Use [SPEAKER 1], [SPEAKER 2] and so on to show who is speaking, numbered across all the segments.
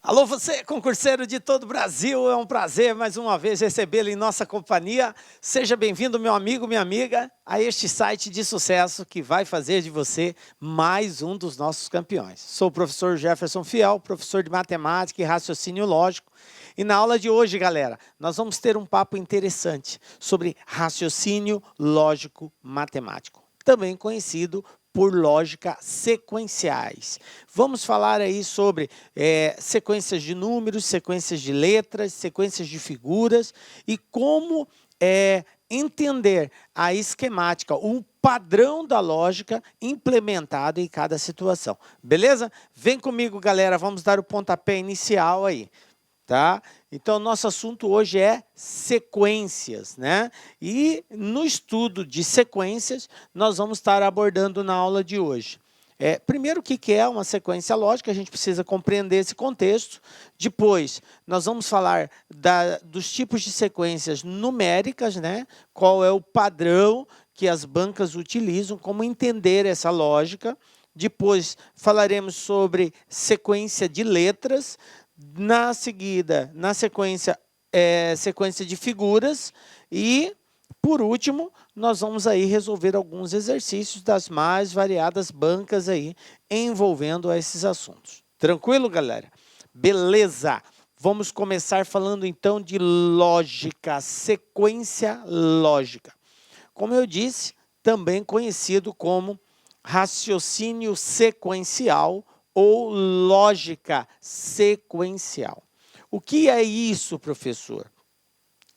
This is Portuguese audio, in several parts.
[SPEAKER 1] Alô, você, concurseiro de todo o Brasil, é um prazer mais uma vez recebê-lo em nossa companhia. Seja bem-vindo, meu amigo, minha amiga, a este site de sucesso que vai fazer de você mais um dos nossos campeões. Sou o professor Jefferson Fiel, professor de matemática e raciocínio lógico. E na aula de hoje, galera, nós vamos ter um papo interessante sobre raciocínio lógico matemático, também conhecido por lógica sequenciais. Vamos falar aí sobre sequências de números, sequências de letras, sequências de figuras e como entender a esquemática, o padrão da lógica implementado em cada situação. Beleza? Vem comigo, galera, vamos dar o pontapé inicial aí. Tá? Então, nosso assunto hoje é sequências, né? E no estudo de sequências, nós vamos estar abordando na aula de hoje. Primeiro, o que é uma sequência lógica? A gente precisa compreender esse contexto. Depois, nós vamos falar dos tipos de sequências numéricas, né? Qual é o padrão que as bancas utilizam, como entender essa lógica. Depois, falaremos sobre sequência de letras. Na sequência, sequência de figuras e, por último, nós vamos aí resolver alguns exercícios das mais variadas bancas aí envolvendo esses assuntos. Tranquilo, galera? Beleza! Vamos começar falando então de lógica, sequência lógica. Como eu disse, também conhecido como raciocínio sequencial ou lógica sequencial. O que é isso, professor?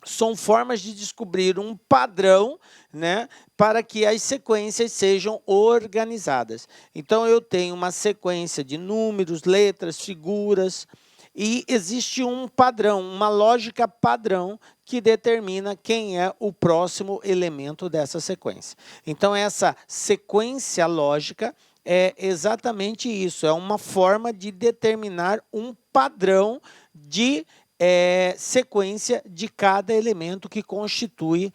[SPEAKER 1] São formas de descobrir um padrão, né, para que as sequências sejam organizadas. Então, eu tenho uma sequência de números, letras, figuras, e existe um padrão, uma lógica padrão que determina quem é o próximo elemento dessa sequência. Então, essa sequência lógica é exatamente isso, é uma forma de determinar um padrão de sequência de cada elemento que constitui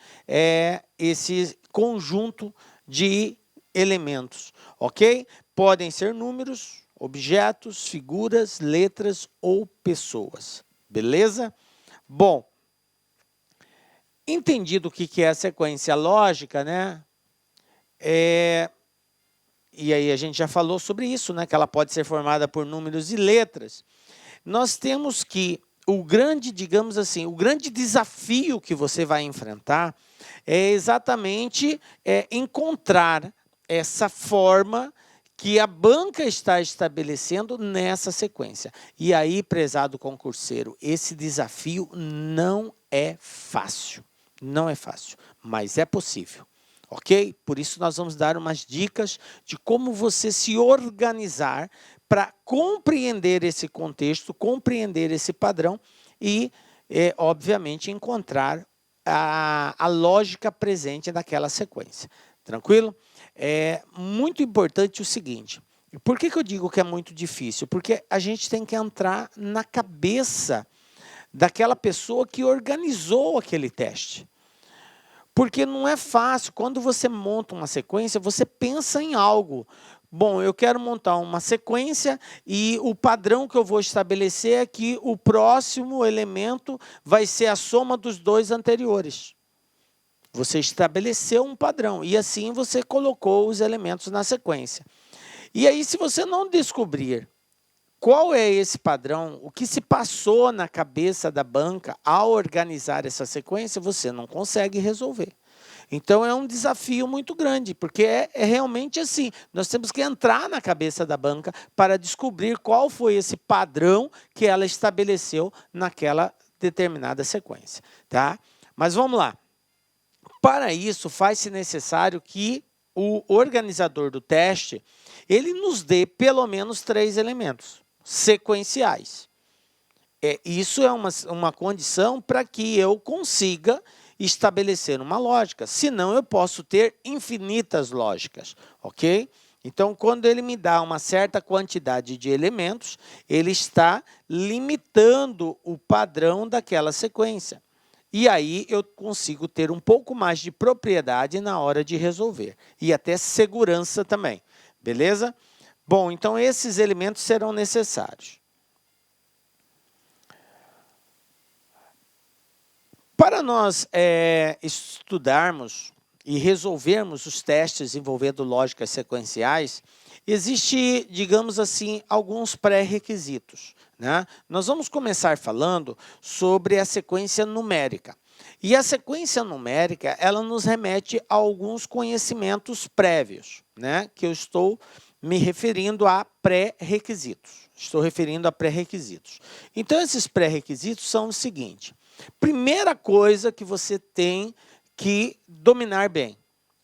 [SPEAKER 1] esse conjunto de elementos, ok? Podem ser números, objetos, figuras, letras ou pessoas, beleza? Bom, entendido o que é a sequência lógica, né? E aí a gente já falou sobre isso, né? Que ela pode ser formada por números e letras. Nós temos que o grande, digamos assim, o grande desafio que você vai enfrentar é exatamente encontrar essa forma que a banca está estabelecendo nessa sequência. E aí, prezado concurseiro, esse desafio não é fácil. Não é fácil, mas é possível. Ok? Por isso, nós vamos dar umas dicas de como você se organizar para compreender esse contexto, compreender esse padrão e, obviamente, encontrar a lógica presente naquela sequência. Tranquilo? É muito importante o seguinte. Por que eu digo que é muito difícil? Porque a gente tem que entrar na cabeça daquela pessoa que organizou aquele teste. Porque não é fácil, quando você monta uma sequência, você pensa em algo. Bom, eu quero montar uma sequência e o padrão que eu vou estabelecer é que o próximo elemento vai ser a soma dos dois anteriores. Você estabeleceu um padrão e assim você colocou os elementos na sequência. E aí, se você não descobrir qual é esse padrão, o que se passou na cabeça da banca ao organizar essa sequência, você não consegue resolver. Então, é um desafio muito grande, porque é realmente assim, nós temos que entrar na cabeça da banca para descobrir qual foi esse padrão que ela estabeleceu naquela determinada sequência. Tá? Mas vamos lá. Para isso, faz-se necessário que o organizador do teste, ele nos dê pelo menos 3 elementos sequenciais. Isso é uma condição para que eu consiga estabelecer uma lógica, senão eu posso ter infinitas lógicas, ok? Então, quando ele me dá uma certa quantidade de elementos, ele está limitando o padrão daquela sequência. E aí eu consigo ter um pouco mais de propriedade na hora de resolver. E até segurança também, beleza? Bom, então esses elementos serão necessários. Para nós estudarmos e resolvermos os testes envolvendo lógicas sequenciais, existe, digamos assim, alguns pré-requisitos, né? Nós vamos começar falando sobre a sequência numérica. E a sequência numérica, ela nos remete a alguns conhecimentos prévios, né? Que eu estou me referindo a pré-requisitos. Estou referindo a pré-requisitos. Então, esses pré-requisitos são o seguinte. Primeira coisa que você tem que dominar bem,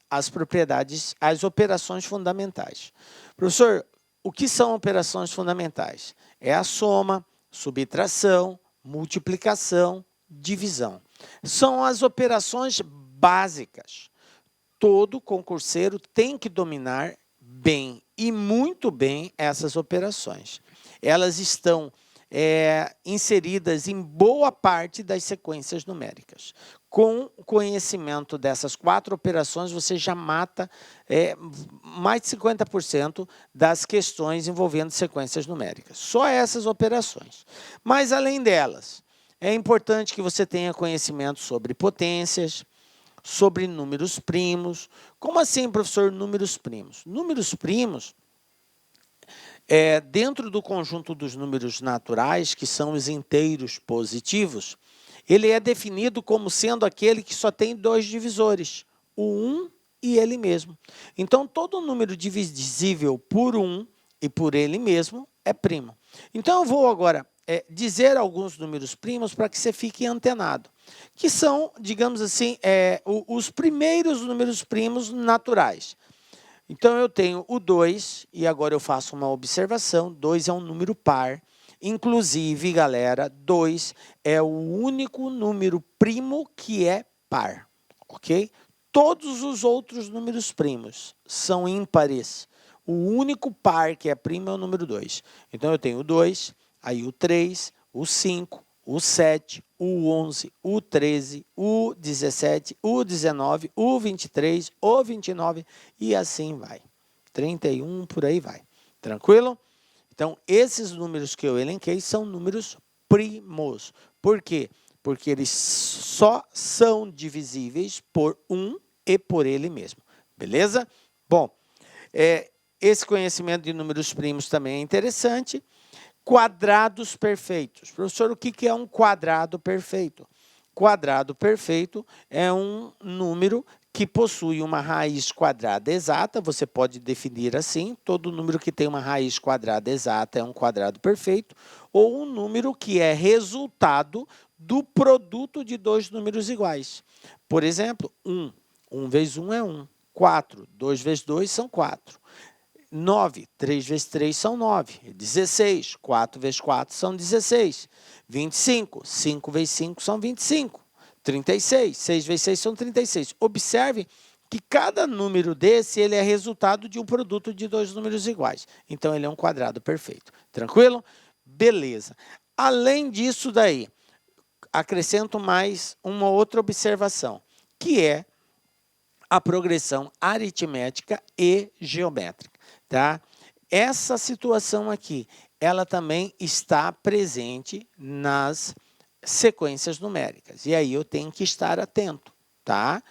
[SPEAKER 1] as propriedades, as operações fundamentais. Professor, o que são operações fundamentais? É a soma, subtração, multiplicação, divisão. São as operações básicas. Todo concurseiro tem que dominar bem e muito bem essas operações. Elas estão inseridas em boa parte das sequências numéricas. Com o conhecimento dessas 4 operações, você já mata mais de 50% das questões envolvendo sequências numéricas. Só essas operações. Mas, além delas, é importante que você tenha conhecimento sobre potências, sobre números primos. Como assim, professor, números primos? Números primos, dentro do conjunto dos números naturais, que são os inteiros positivos, ele é definido como sendo aquele que só tem 2 divisores, o 1 e ele mesmo. Então, todo número divisível por 1 e por ele mesmo é primo. Então, eu vou agora dizer alguns números primos para que você fique antenado, que são, digamos assim, os primeiros números primos naturais. Então, eu tenho o 2, e agora eu faço uma observação, 2 é um número par. Inclusive, galera, 2 é o único número primo que é par, ok? Todos os outros números primos são ímpares. O único par que é primo é o número 2. Então, eu tenho o 2, aí o 3, o 5, o 7, o 11, o 13, o 17, o 19, o 23, o 29 e assim vai. 31, por aí vai. Tranquilo? Então, esses números que eu elenquei são números primos. Por quê? Porque eles só são divisíveis por 1 e por ele mesmo. Beleza? Bom, esse conhecimento de números primos também é interessante. Quadrados perfeitos. Professor, o que é um quadrado perfeito? Quadrado perfeito é um número que possui uma raiz quadrada exata, você pode definir assim, todo número que tem uma raiz quadrada exata é um quadrado perfeito, ou um número que é resultado do produto de 2 números iguais. Por exemplo, 1. 1 vezes 1 é 1. 4. 2 vezes 2 são 4. 9, 3 vezes 3 são 9. 16, 4 vezes 4 são 16. 25, 5 vezes 5 são 25. 36, 6 vezes 6 são 36. Observe que cada número desse ele é resultado de um produto de 2 números iguais. Então, ele é um quadrado perfeito. Tranquilo? Beleza. Além disso daí, acrescento mais uma outra observação, que é a progressão aritmética e geométrica. Tá? Essa situação aqui, ela também está presente nas sequências numéricas. E aí eu tenho que estar atento, tá?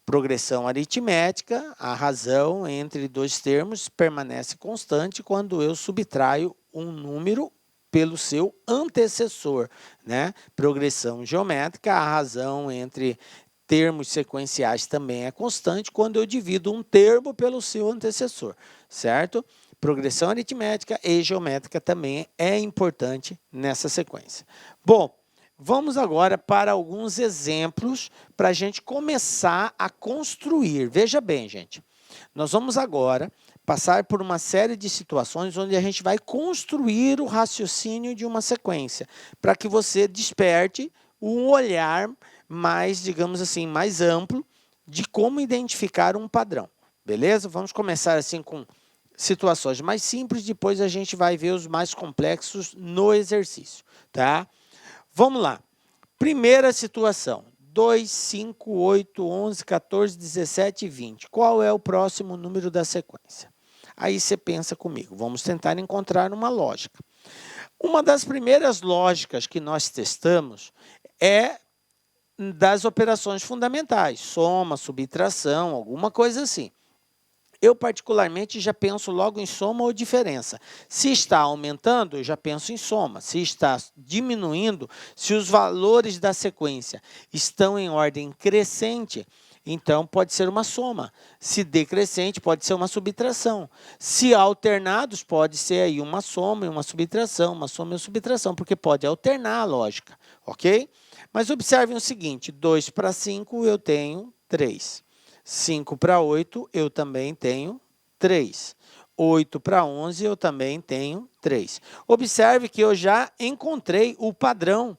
[SPEAKER 1] Progressão aritmética, a razão entre 2 termos permanece constante quando eu subtraio um número pelo seu antecessor, né? Progressão geométrica, a razão entre termos sequenciais também é constante quando eu divido um termo pelo seu antecessor, certo? Progressão aritmética e geométrica também é importante nessa sequência. Bom, vamos agora para alguns exemplos para a gente começar a construir. Veja bem, gente, nós vamos agora passar por uma série de situações onde a gente vai construir o raciocínio de uma sequência, para que você desperte um olhar mais, digamos assim, mais amplo de como identificar um padrão. Beleza? Vamos começar assim com situações mais simples, depois a gente vai ver os mais complexos no exercício, tá? Vamos lá. Primeira situação. 2, 5, 8, 11, 14, 17 e 20. Qual é o próximo número da sequência? Aí você pensa comigo. Vamos tentar encontrar uma lógica. Uma das primeiras lógicas que nós testamos é das operações fundamentais, soma, subtração, alguma coisa assim. Eu, particularmente, já penso logo em soma ou diferença. Se está aumentando, eu já penso em soma. Se está diminuindo, se os valores da sequência estão em ordem crescente, então pode ser uma soma. Se decrescente, pode ser uma subtração. Se alternados, pode ser aí uma soma e uma subtração, uma soma e uma subtração, porque pode alternar a lógica, ok? Mas observem o seguinte, 2 para 5 eu tenho 3. 5 para 8, eu também tenho 3. 8 para 11, eu também tenho 3. Observe que eu já encontrei o padrão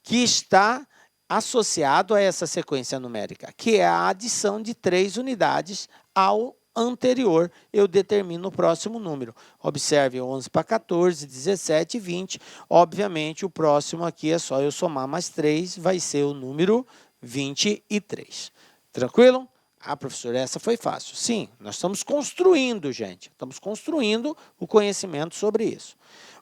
[SPEAKER 1] que está associado a essa sequência numérica, que é a adição de 3 unidades ao anterior. Eu determino o próximo número. Observe 11 para 14, 17 e 20. Obviamente, o próximo aqui é só eu somar mais 3, vai ser o número 23. Tranquilo? Ah, professor, essa foi fácil. Sim, nós estamos construindo, gente. Estamos construindo o conhecimento sobre isso.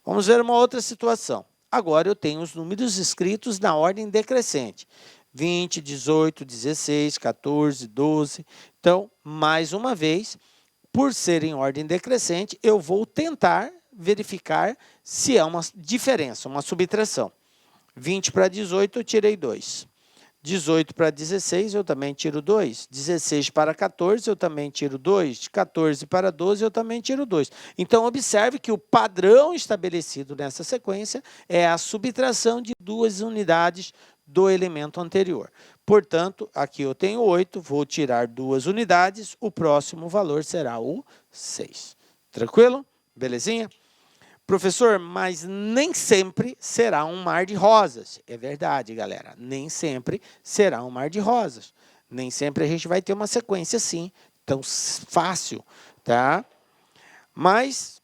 [SPEAKER 1] Vamos ver uma outra situação. Agora eu tenho os números escritos na ordem decrescente. 20, 18, 16, 14, 12. Então, mais uma vez, por ser em ordem decrescente, eu vou tentar verificar se é uma diferença, uma subtração. 20 para 18, eu tirei 2. 18 para 16, eu também tiro 2. 16 para 14, eu também tiro 2. 14 para 12, eu também tiro 2. Então, observe que o padrão estabelecido nessa sequência é a subtração de 2 unidades do elemento anterior. Portanto, aqui eu tenho 8, vou tirar 2 unidades, o próximo valor será o 6. Tranquilo? Belezinha? Professor, mas nem sempre será um mar de rosas. É verdade, galera. Nem sempre será um mar de rosas. Nem sempre a gente vai ter uma sequência assim, tão fácil, tá? Mas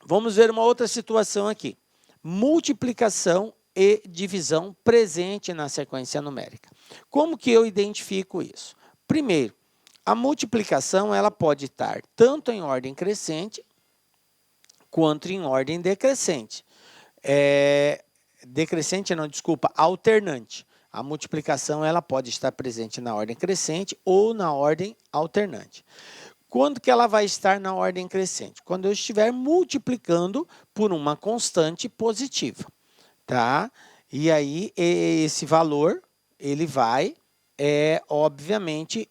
[SPEAKER 1] vamos ver uma outra situação aqui. Multiplicação e divisão presente na sequência numérica. Como que eu identifico isso? Primeiro, a multiplicação ela pode estar tanto em ordem crescente quanto em ordem decrescente. Alternante. A multiplicação ela pode estar presente na ordem crescente ou na ordem alternante. Quando que ela vai estar na ordem crescente? Quando eu estiver multiplicando por uma constante positiva, tá? E aí esse valor ele vai, obviamente,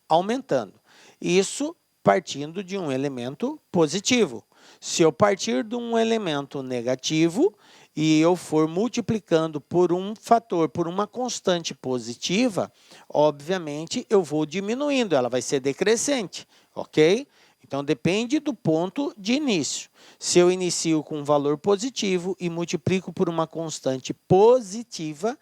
[SPEAKER 1] aumentando. Isso partindo de um elemento positivo. Se eu partir de um elemento negativo e eu for multiplicando por um fator, por uma constante positiva, obviamente eu vou diminuindo, ela vai ser decrescente, ok? Então, depende do ponto de início. Se eu inicio com um valor positivo e multiplico por uma constante positiva,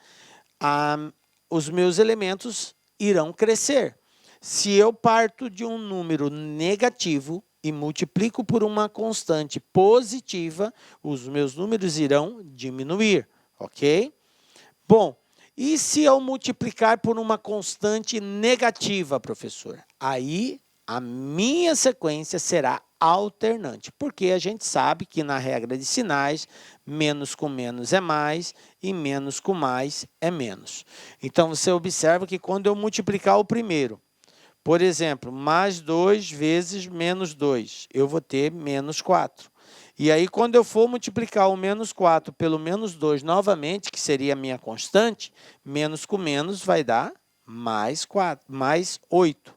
[SPEAKER 1] os meus elementos irão crescer. Se eu parto de um número negativo e multiplico por uma constante positiva, os meus números irão diminuir, ok? Bom, e se eu multiplicar por uma constante negativa, professor? Aí a minha sequência será alternante, porque a gente sabe que na regra de sinais, menos com menos é mais e menos com mais é menos. Então, você observa que quando eu multiplicar o primeiro, por exemplo, mais 2 vezes menos 2, eu vou ter menos 4. E aí, quando eu for multiplicar o menos 4 pelo menos 2 novamente, que seria a minha constante, menos com menos vai dar mais 4, mais 8.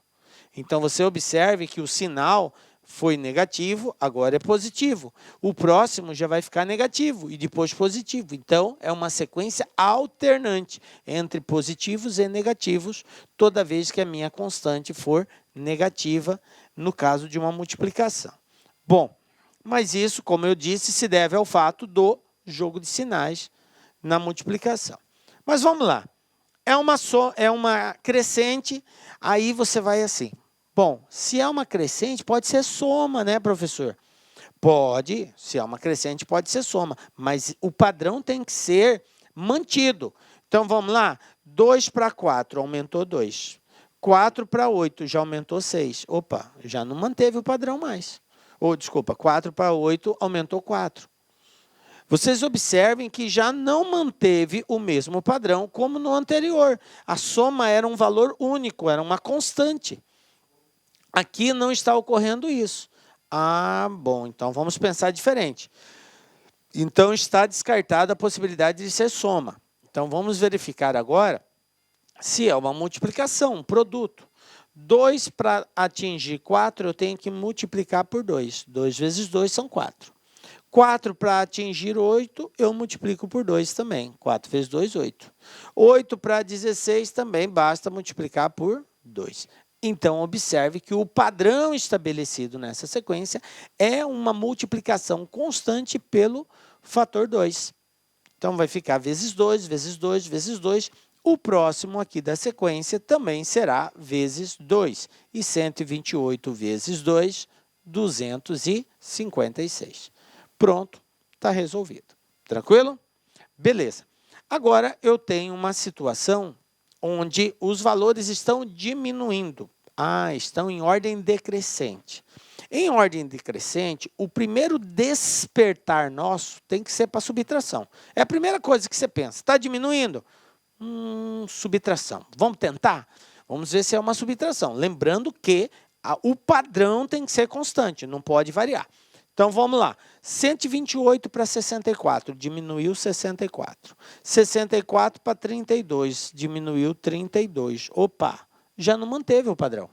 [SPEAKER 1] Então, você observe que o sinal foi negativo, agora é positivo. O próximo já vai ficar negativo e depois positivo. Então, é uma sequência alternante entre positivos e negativos, toda vez que a minha constante for negativa, no caso de uma multiplicação. Bom, mas isso, como eu disse, se deve ao fato do jogo de sinais na multiplicação. Mas vamos lá. É uma crescente, aí você vai assim. Bom, se é uma crescente, pode ser soma, né, professor? Pode, se é uma crescente, pode ser soma, mas o padrão tem que ser mantido. Então, vamos lá. 2 para 4, aumentou 2. 4 para 8, já aumentou 6. Opa, já não manteve o padrão mais. Desculpa, 4 para 8, aumentou 4. Vocês observem que já não manteve o mesmo padrão como no anterior. A soma era um valor único, era uma constante. Aqui não está ocorrendo isso. Ah, bom, então vamos pensar diferente. Então está descartada a possibilidade de ser soma. Então vamos verificar agora se é uma multiplicação, um produto. 2 para atingir 4, eu tenho que multiplicar por 2. 2 vezes 2 são 4. 4 para atingir 8, eu multiplico por 2 também. 4 vezes 2, 8. 8 para 16 também basta multiplicar por 2. Então, observe que o padrão estabelecido nessa sequência é uma multiplicação constante pelo fator 2. Então, vai ficar vezes 2, vezes 2, vezes 2. O próximo aqui da sequência também será vezes 2. E 128 vezes 2, 256. Pronto, está resolvido. Tranquilo? Beleza. Agora, eu tenho uma situação onde os valores estão diminuindo. Estão em ordem decrescente. Em ordem decrescente, o primeiro despertar nosso tem que ser para subtração. É a primeira coisa que você pensa. Está diminuindo? Subtração. Vamos tentar? Vamos ver se é uma subtração. Lembrando que o padrão tem que ser constante, não pode variar. Então, vamos lá. 128 para 64, diminuiu 64. 64 para 32, diminuiu 32. Opa, já não manteve o padrão.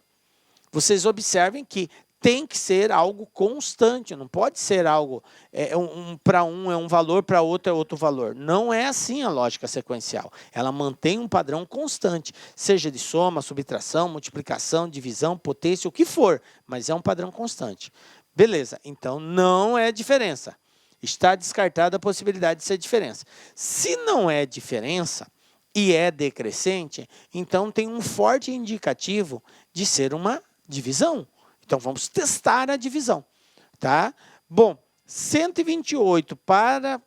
[SPEAKER 1] Vocês observem que tem que ser algo constante, não pode ser algo, para um é um valor, para outro é outro valor. Não é assim a lógica sequencial. Ela mantém um padrão constante, seja de soma, subtração, multiplicação, divisão, potência, o que for, mas é um padrão constante. Beleza, então não é diferença. Está descartada a possibilidade de ser diferença. Se não é diferença e é decrescente, então tem um forte indicativo de ser uma divisão. Então vamos testar a divisão, tá? Bom, 128 para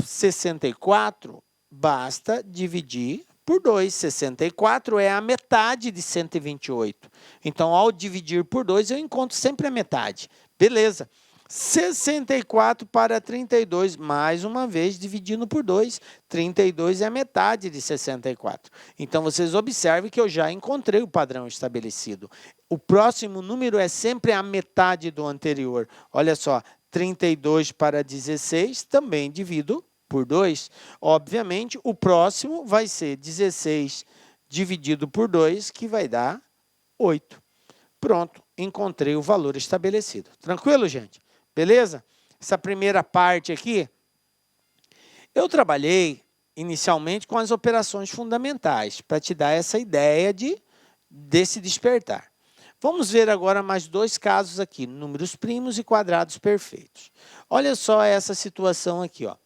[SPEAKER 1] 64, basta dividir por 2. 64 é a metade de 128. Então, ao dividir por 2, eu encontro sempre a metade. Beleza. 64 para 32, mais uma vez, dividindo por 2. 32 é a metade de 64. Então, vocês observem que eu já encontrei o padrão estabelecido. O próximo número é sempre a metade do anterior. Olha só, 32 para 16, também divido por 2. Obviamente, o próximo vai ser 16 dividido por 2, que vai dar 8. Pronto, encontrei o valor estabelecido. Tranquilo, gente? Beleza? Essa primeira parte aqui, eu trabalhei inicialmente com as operações fundamentais, para te dar essa ideia desse despertar. Vamos ver agora mais dois casos aqui, números primos e quadrados perfeitos. Olha só essa situação aqui, ó.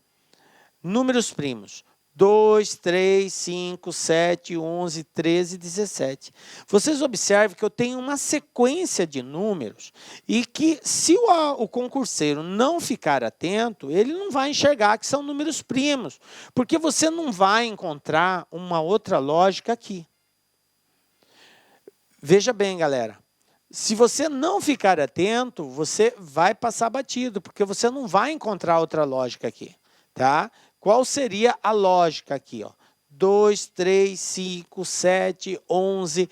[SPEAKER 1] Números primos, 2, 3, 5, 7, 11, 13, 17. Vocês observam que eu tenho uma sequência de números e que se o concurseiro não ficar atento, ele não vai enxergar que são números primos, porque você não vai encontrar uma outra lógica aqui. Veja bem, galera. Se você não ficar atento, você vai passar batido, porque você não vai encontrar outra lógica aqui, tá? Qual seria a lógica aqui? 2, 3, 5, 7, 11,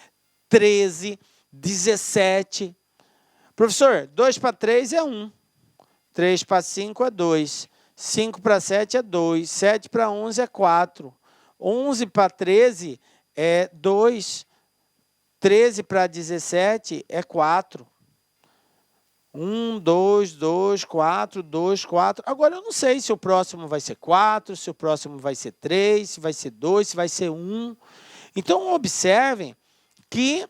[SPEAKER 1] 13, 17. Professor, 2 para 3 é 1. 3 para 5 é 2. 5 para 7 é 2. 7 para 11 é 4. 11 para 13 é 2. 13 para 17 é 4. 1, 2, 2, 4, 2, 4. Agora, eu não sei se o próximo vai ser 4, se o próximo vai ser 3, se vai ser 2, se vai ser 1. Então, observem que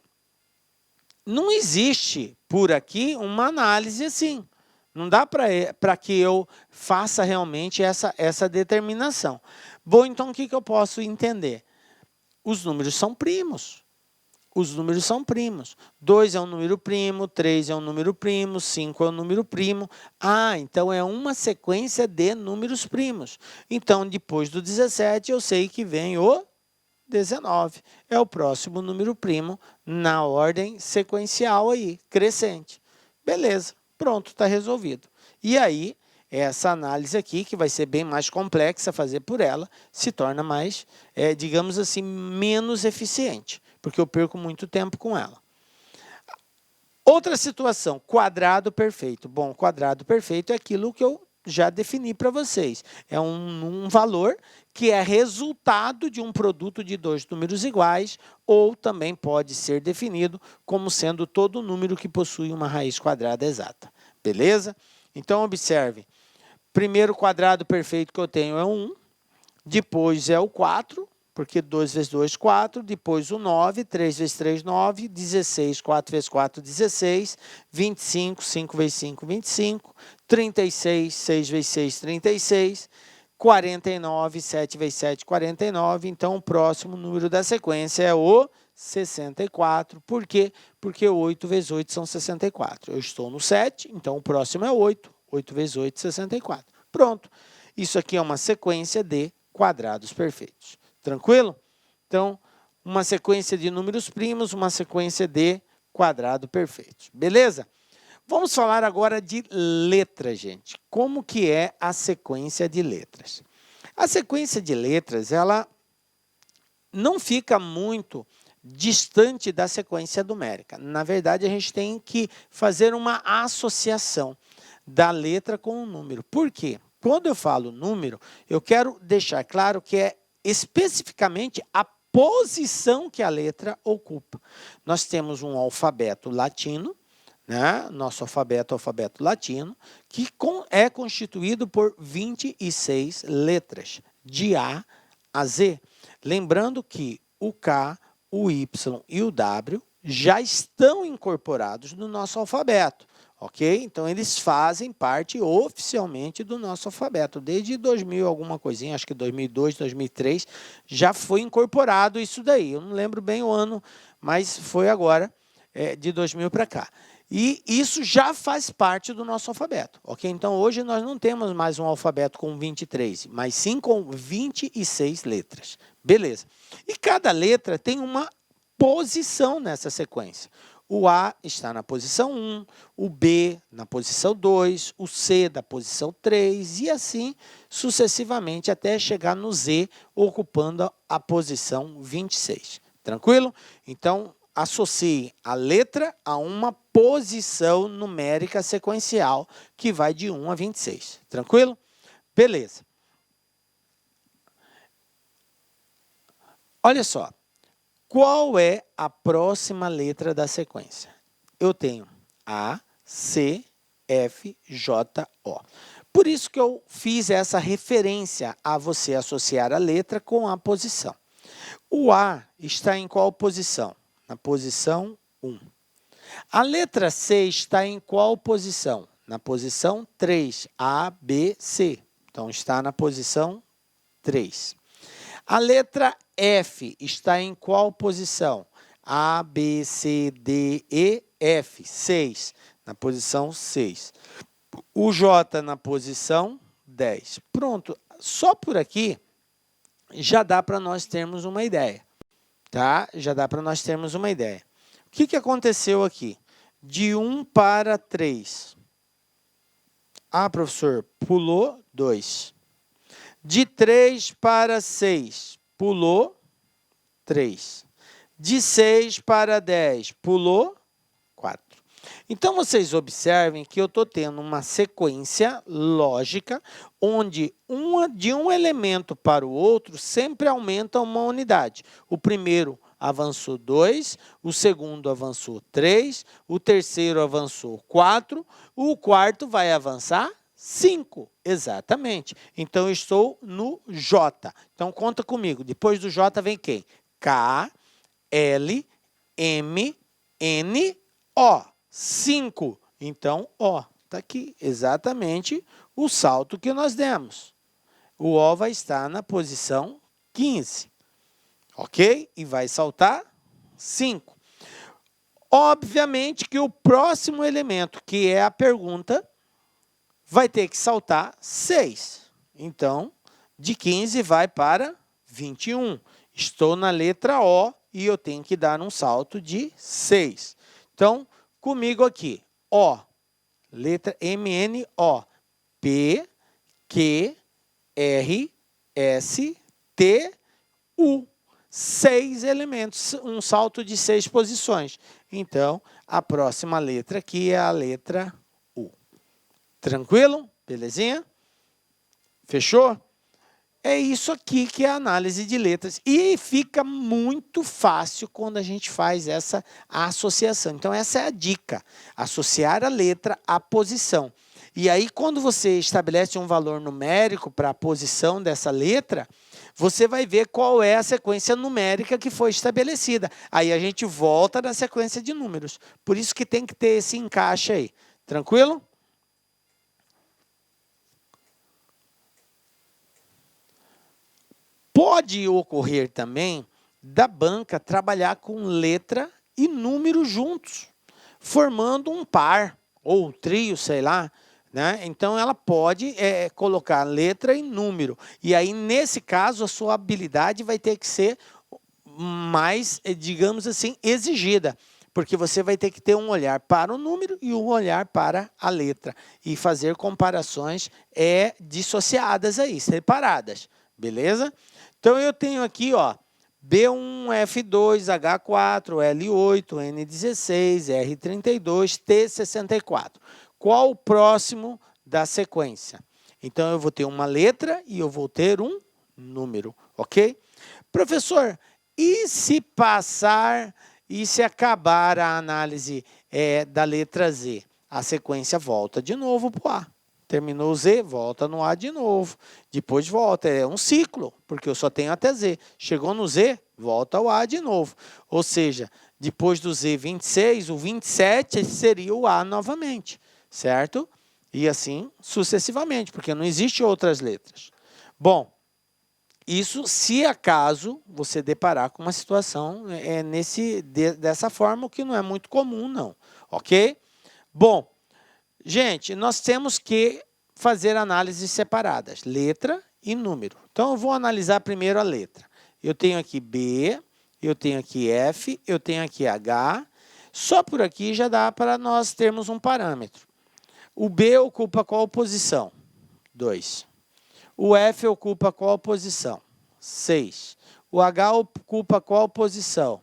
[SPEAKER 1] não existe por aqui uma análise assim. Não dá para que eu faça realmente essa determinação. Bom, então, o que eu posso entender? Os números são primos. Os números são primos. 2 é um número primo, 3 é um número primo, 5 é um número primo. Então é uma sequência de números primos. Então, depois do 17, eu sei que vem o 19. É o próximo número primo na ordem sequencial aí, crescente. Beleza, pronto, está resolvido. E aí, essa análise aqui, que vai ser bem mais complexa fazer por ela, se torna mais, digamos assim, menos eficiente, porque eu perco muito tempo com ela. Outra situação, quadrado perfeito. Bom, quadrado perfeito é aquilo que eu já defini para vocês. É um valor que é resultado de um produto de dois números iguais, ou também pode ser definido como sendo todo número que possui uma raiz quadrada exata. Beleza? Então, observe. Primeiro quadrado perfeito que eu tenho é o 1, depois é o 4, porque 2 vezes 2, 4, depois o 9, 3 vezes 3, 9, 16, 4 vezes 4, 16, 25, 5 vezes 5, 25, 36, 6 vezes 6, 36, 49, 7 vezes 7, 49. Então, o próximo número da sequência é o 64. Por quê? Porque 8 vezes 8 são 64. Eu estou no 7, então o próximo é 8. 8 vezes 8, 64. Pronto. Isso aqui é uma sequência de quadrados perfeitos. Tranquilo? Então, uma sequência de números primos, uma sequência de quadrado perfeito. Beleza? Vamos falar agora de letras, gente. Como que é a sequência de letras? A sequência de letras, ela não fica muito distante da sequência numérica. Na verdade, a gente tem que fazer uma associação da letra com o número. Por quê? Quando eu falo número, eu quero deixar claro que é especificamente a posição que a letra ocupa. Nós temos um alfabeto latino, né? Nosso alfabeto é o alfabeto latino, que é constituído por 26 letras, de A a Z. Lembrando que o K, o Y e o W já estão incorporados no nosso alfabeto. Ok? Então, eles fazem parte oficialmente do nosso alfabeto. Desde 2000, alguma coisinha, acho que 2002, 2003, já foi incorporado isso daí. Eu não lembro bem o ano, mas foi agora, de 2000 para cá. E isso já faz parte do nosso alfabeto. Ok? Então, hoje nós não temos mais um alfabeto com 23, mas sim com 26 letras. Beleza. E cada letra tem uma posição nessa sequência. O A está na posição 1, o B na posição 2, o C na posição 3 e assim sucessivamente até chegar no Z, ocupando a posição 26. Tranquilo? Então, associe a letra a uma posição numérica sequencial que vai de 1 a 26. Tranquilo? Beleza. Olha só. Qual é a próxima letra da sequência? Eu tenho A, C, F, J, O. Por isso que eu fiz essa referência a você associar a letra com a posição. O A está em qual posição? Na posição 1. A letra C está em qual posição? Na posição 3. A, B, C. Então, está na posição 3. A letra F está em qual posição? A, B, C, D, E, F. 6. Na posição 6. O J na posição 10. Pronto. Só por aqui já dá para nós termos uma ideia. Tá? Já dá para nós termos uma ideia. O que aconteceu aqui? De 1 para 3. Ah, professor, pulou 2. De 3 para 6, pulou 3. De 6 para 10, pulou 4. Então, vocês observem que eu estou tendo uma sequência lógica onde de um elemento para o outro sempre aumenta uma unidade. O primeiro avançou 2, o segundo avançou 3, o terceiro avançou 4, o quarto vai avançar 5, exatamente. Então, eu estou no J. Então, conta comigo. Depois do J vem quem? K, L, M, N, O. 5. Então, O. Está aqui exatamente o salto que nós demos. O O vai estar na posição 15. Ok? E vai saltar 5. Obviamente que o próximo elemento, que é a pergunta, vai ter que saltar 6. Então, de 15 vai para 21. Estou na letra O e eu tenho que dar um salto de 6. Então, comigo aqui, O, letra MNO. P, Q, R, S, T, U. 6 elementos, um salto de 6 posições. Então, a próxima letra aqui é a letra U. Tranquilo? Belezinha? Fechou? É isso aqui que é a análise de letras. E fica muito fácil quando a gente faz essa associação. Então, essa é a dica. Associar a letra à posição. E aí, quando você estabelece um valor numérico para a posição dessa letra, você vai ver qual é a sequência numérica que foi estabelecida. Aí a gente volta na sequência de números. Por isso que tem que ter esse encaixe aí. Tranquilo? Pode ocorrer também da banca trabalhar com letra e número juntos, formando um par ou um trio, sei lá. Né? Então, ela pode colocar letra e número. E aí, nesse caso, a sua habilidade vai ter que ser mais, digamos assim, exigida. Porque você vai ter que ter um olhar para o número e um olhar para a letra. E fazer comparações dissociadas aí, separadas. Beleza? Então, eu tenho aqui, ó, B1, F2, H4, L8, N16, R32, T64. Qual o próximo da sequência? Então, eu vou ter uma letra e eu vou ter um número, ok? Professor, e se passar e se acabar a análise da letra Z? A sequência volta de novo para o A. Terminou o Z, volta no A de novo. Depois volta, é um ciclo, porque eu só tenho até Z. Chegou no Z, volta ao A de novo. Ou seja, depois do Z 26, o 27 seria o A novamente. Certo? E assim sucessivamente, porque não existe outras letras. Bom, isso se acaso você deparar com uma situação dessa forma, o que não é muito comum, não. Ok? Bom, gente, nós temos que fazer análises separadas, letra e número. Então, eu vou analisar primeiro a letra. Eu tenho aqui B, eu tenho aqui F, eu tenho aqui H. Só por aqui já dá para nós termos um parâmetro. O B ocupa qual posição? 2. O F ocupa qual posição? 6. O H ocupa qual posição?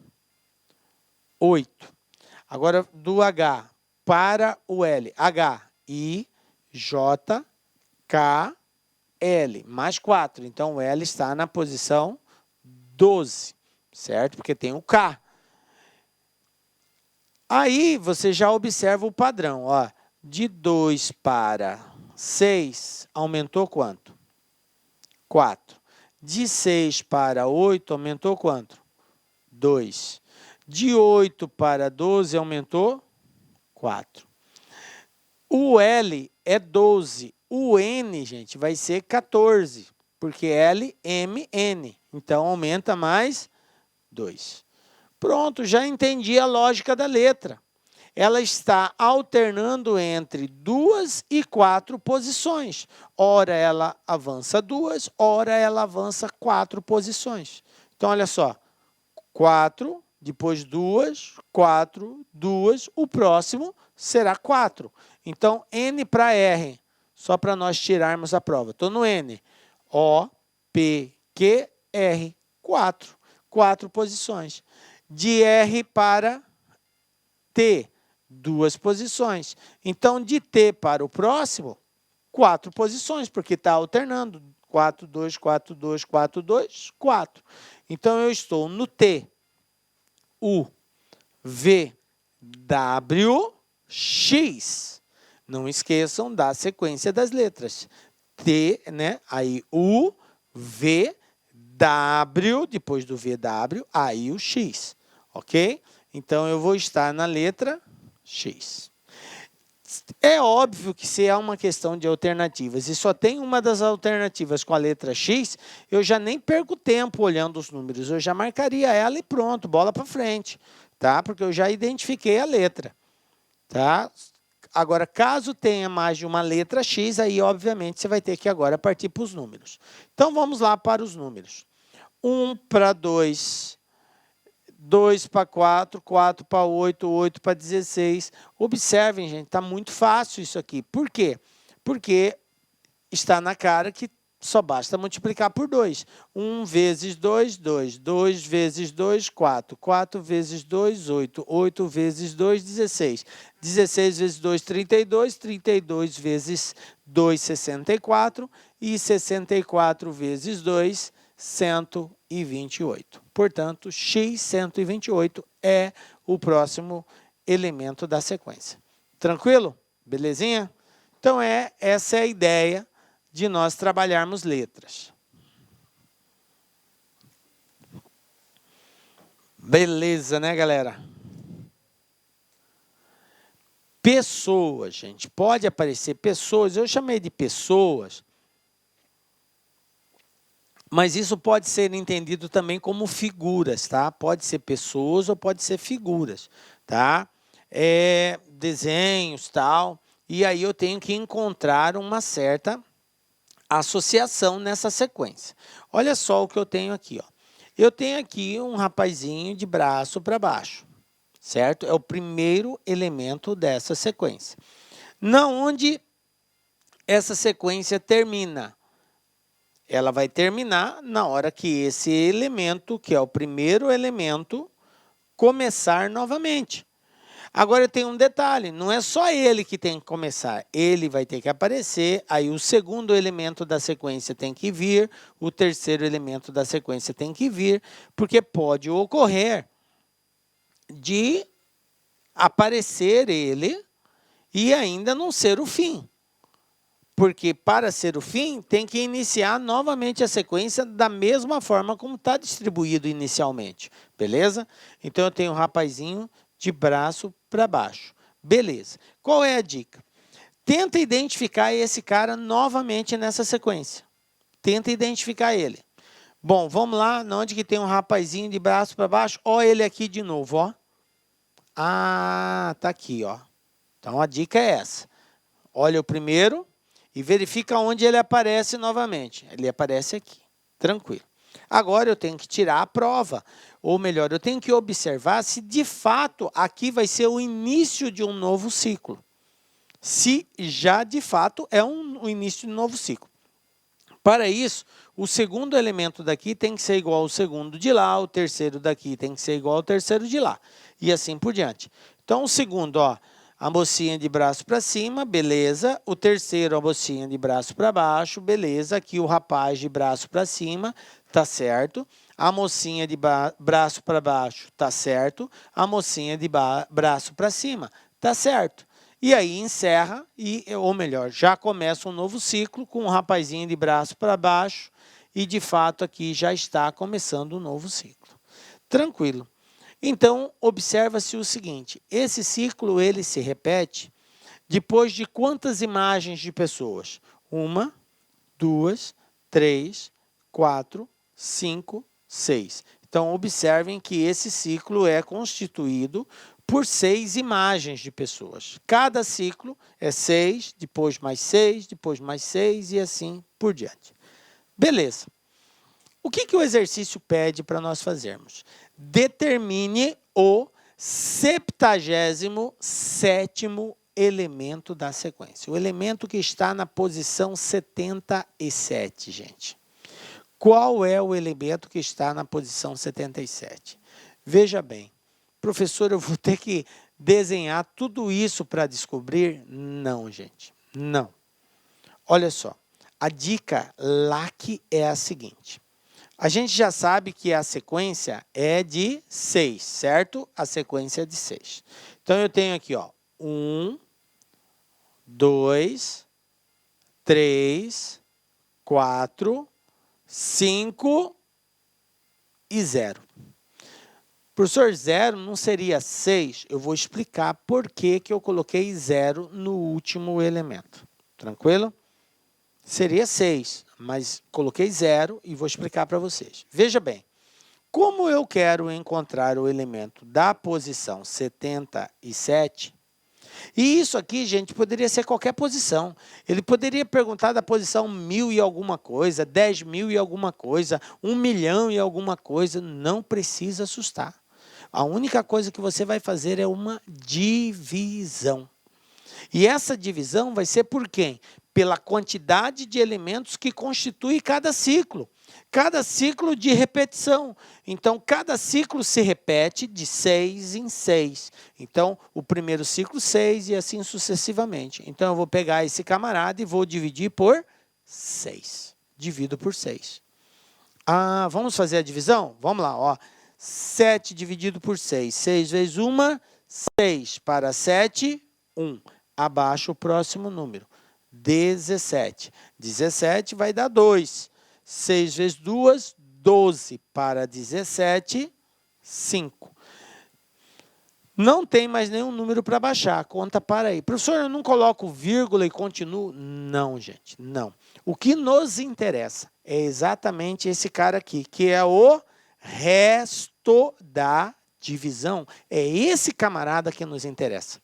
[SPEAKER 1] 8. Agora, do H para o L. H, I, J, K, L. Mais 4. Então, o L está na posição 12. Certo? Porque tem o K. Aí, você já observa o padrão. Ó. De 2 para 6, aumentou quanto? 4. De 6 para 8, aumentou quanto? 2. De 8 para 12, aumentou? 4. O L é 12. O N, gente, vai ser 14, porque L, M, N. Então, aumenta mais 2. Pronto, já entendi a lógica da letra. Ela está alternando entre 2 e 4 posições. Ora ela avança 2, ora ela avança 4 posições. Então, olha só, 4, depois 2, 4, 2, o próximo será 4. Então, N para R, só para nós tirarmos a prova. Estou no N. O, P, Q, R, 4. 4 posições. De R para T, 2 posições. Então, de T para o próximo, 4 posições, porque está alternando. 4, 2, 4, 2, 4, 2, 4. Então, eu estou no T, U, V, W, X. Não esqueçam da sequência das letras. T, né? Aí U, V, W, depois do VW, aí o X. Ok? Então, eu vou estar na letra X. É óbvio que se é uma questão de alternativas e só tem uma das alternativas com a letra X, eu já nem perco tempo olhando os números, eu já marcaria ela e pronto, bola para frente, tá? Porque eu já identifiquei a letra, tá? Agora, caso tenha mais de uma letra X, aí obviamente você vai ter que agora partir para os números. Então, vamos lá para os números. 1 para 2, 2 para 4, 4 para 8, 8 para 16. Observem, gente, está muito fácil isso aqui. Por quê? Porque está na cara que só basta multiplicar por 2. 1 vezes 2, 2. 2 vezes 2, 4. 4 vezes 2, 8. 8 vezes 2, 16. 16 vezes 2, 32. 32 vezes 2, 64. E 64 vezes 2, 128. Portanto, x 128 é o próximo elemento da sequência. Tranquilo? Belezinha? Então, essa é a ideia de nós trabalharmos letras. Beleza, né, galera? Pessoas, gente. Pode aparecer pessoas. Eu chamei de pessoas, mas isso pode ser entendido também como figuras, tá? Pode ser pessoas ou pode ser figuras, tá? Desenhos, tal. E aí eu tenho que encontrar uma certa associação nessa sequência. Olha só o que eu tenho aqui, ó. Eu tenho aqui um rapazinho de braço para baixo, certo? É o primeiro elemento dessa sequência. Na onde essa sequência termina? Ela vai terminar na hora que esse elemento, que é o primeiro elemento, começar novamente. Agora eu tenho um detalhe, não é só ele que tem que começar, ele vai ter que aparecer, aí o segundo elemento da sequência tem que vir, o terceiro elemento da sequência tem que vir, porque pode ocorrer de aparecer ele e ainda não ser o fim. Porque para ser o fim, tem que iniciar novamente a sequência da mesma forma como está distribuído inicialmente, beleza? Então eu tenho um rapazinho de braço para baixo. Beleza. Qual é a dica? Tenta identificar esse cara novamente nessa sequência. Tenta identificar ele. Bom, vamos lá, onde que tem um rapazinho de braço para baixo? Ó ele aqui de novo, ó. Ah, tá aqui, ó. Então a dica é essa. Olha o primeiro e verifica onde ele aparece novamente. Ele aparece aqui. Tranquilo. Agora eu tenho que tirar a prova, ou melhor, eu tenho que observar se de fato aqui vai ser o início de um novo ciclo. Se já de fato é o início de um novo ciclo. Para isso, o segundo elemento daqui tem que ser igual ao segundo de lá, o terceiro daqui tem que ser igual ao terceiro de lá, e assim por diante. Então, o segundo, ó, a mocinha de braço para cima, beleza. O terceiro, a mocinha de braço para baixo, beleza. Aqui o rapaz de braço para cima, tá certo. A mocinha de braço para baixo, tá certo. A mocinha de braço para cima, tá certo. E aí encerra, ou melhor, já começa um novo ciclo com o rapazinho de braço para baixo e, de fato, aqui já está começando um novo ciclo. Tranquilo. Então, observa-se o seguinte, esse ciclo ele se repete depois de quantas imagens de pessoas? 1, 2, 3, 4, 5, 6. Então, observem que esse ciclo é constituído por 6 imagens de pessoas. Cada ciclo é 6, depois mais 6, depois mais 6 e assim por diante. Beleza. O que o exercício pede para nós fazermos? Determine o 77º elemento da sequência. O elemento que está na posição 77, gente. Qual é o elemento que está na posição 77? Veja bem, professor, eu vou ter que desenhar tudo isso para descobrir? Não, gente, não. Olha só, a dica lá que é a seguinte. A gente já sabe que a sequência é de 6, certo? A sequência é de 6. Então, eu tenho aqui, ó, 1, 2, 3, 4, 5 e 0. Professor, 0 não seria 6? Eu vou explicar por que eu coloquei 0 no último elemento. Tranquilo? Seria 6, mas coloquei 0 e vou explicar para vocês. Veja bem, como eu quero encontrar o elemento da posição 77, e isso aqui, gente, poderia ser qualquer posição. Ele poderia perguntar da posição 1000 e alguma coisa, 10.000 e alguma coisa, 1 milhão e alguma coisa, não precisa assustar. A única coisa que você vai fazer é uma divisão. E essa divisão vai ser por quem? Pela quantidade de elementos que constitui cada ciclo. Cada ciclo de repetição. Então, cada ciclo se repete de 6 em 6. Então, o primeiro ciclo, 6 e assim sucessivamente. Então, eu vou pegar esse camarada e vou dividir por 6. Divido por 6. Ah, vamos fazer a divisão? Vamos lá, ó. 7 dividido por 6. 6 vezes 1, 6. Para 7, 1. Abaixo o próximo número. 17. 17 vai dar 2. 6 vezes 2, 12. Para 17, 5. Não tem mais nenhum número para baixar. Conta para aí. Professor, eu não coloco vírgula e continuo? Não, gente, não. O que nos interessa é exatamente esse cara aqui, que é o resto da divisão. É esse camarada que nos interessa.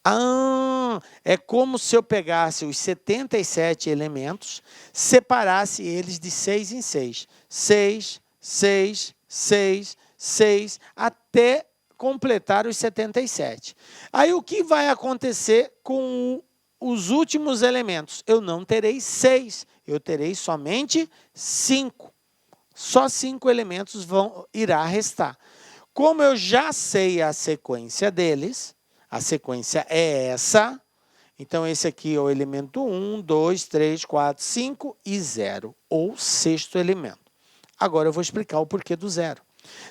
[SPEAKER 1] Ah, é como se eu pegasse os 77 elementos, separasse eles de 6 em 6. 6, 6, 6, 6, até completar os 77. Aí o que vai acontecer com os últimos elementos? Eu não terei 6, eu terei somente 5. Só 5 elementos irá restar. Como eu já sei a sequência deles, a sequência é essa. Então, esse aqui é o elemento 1, 2, 3, 4, 5 e 0, ou sexto elemento. Agora, eu vou explicar o porquê do 0.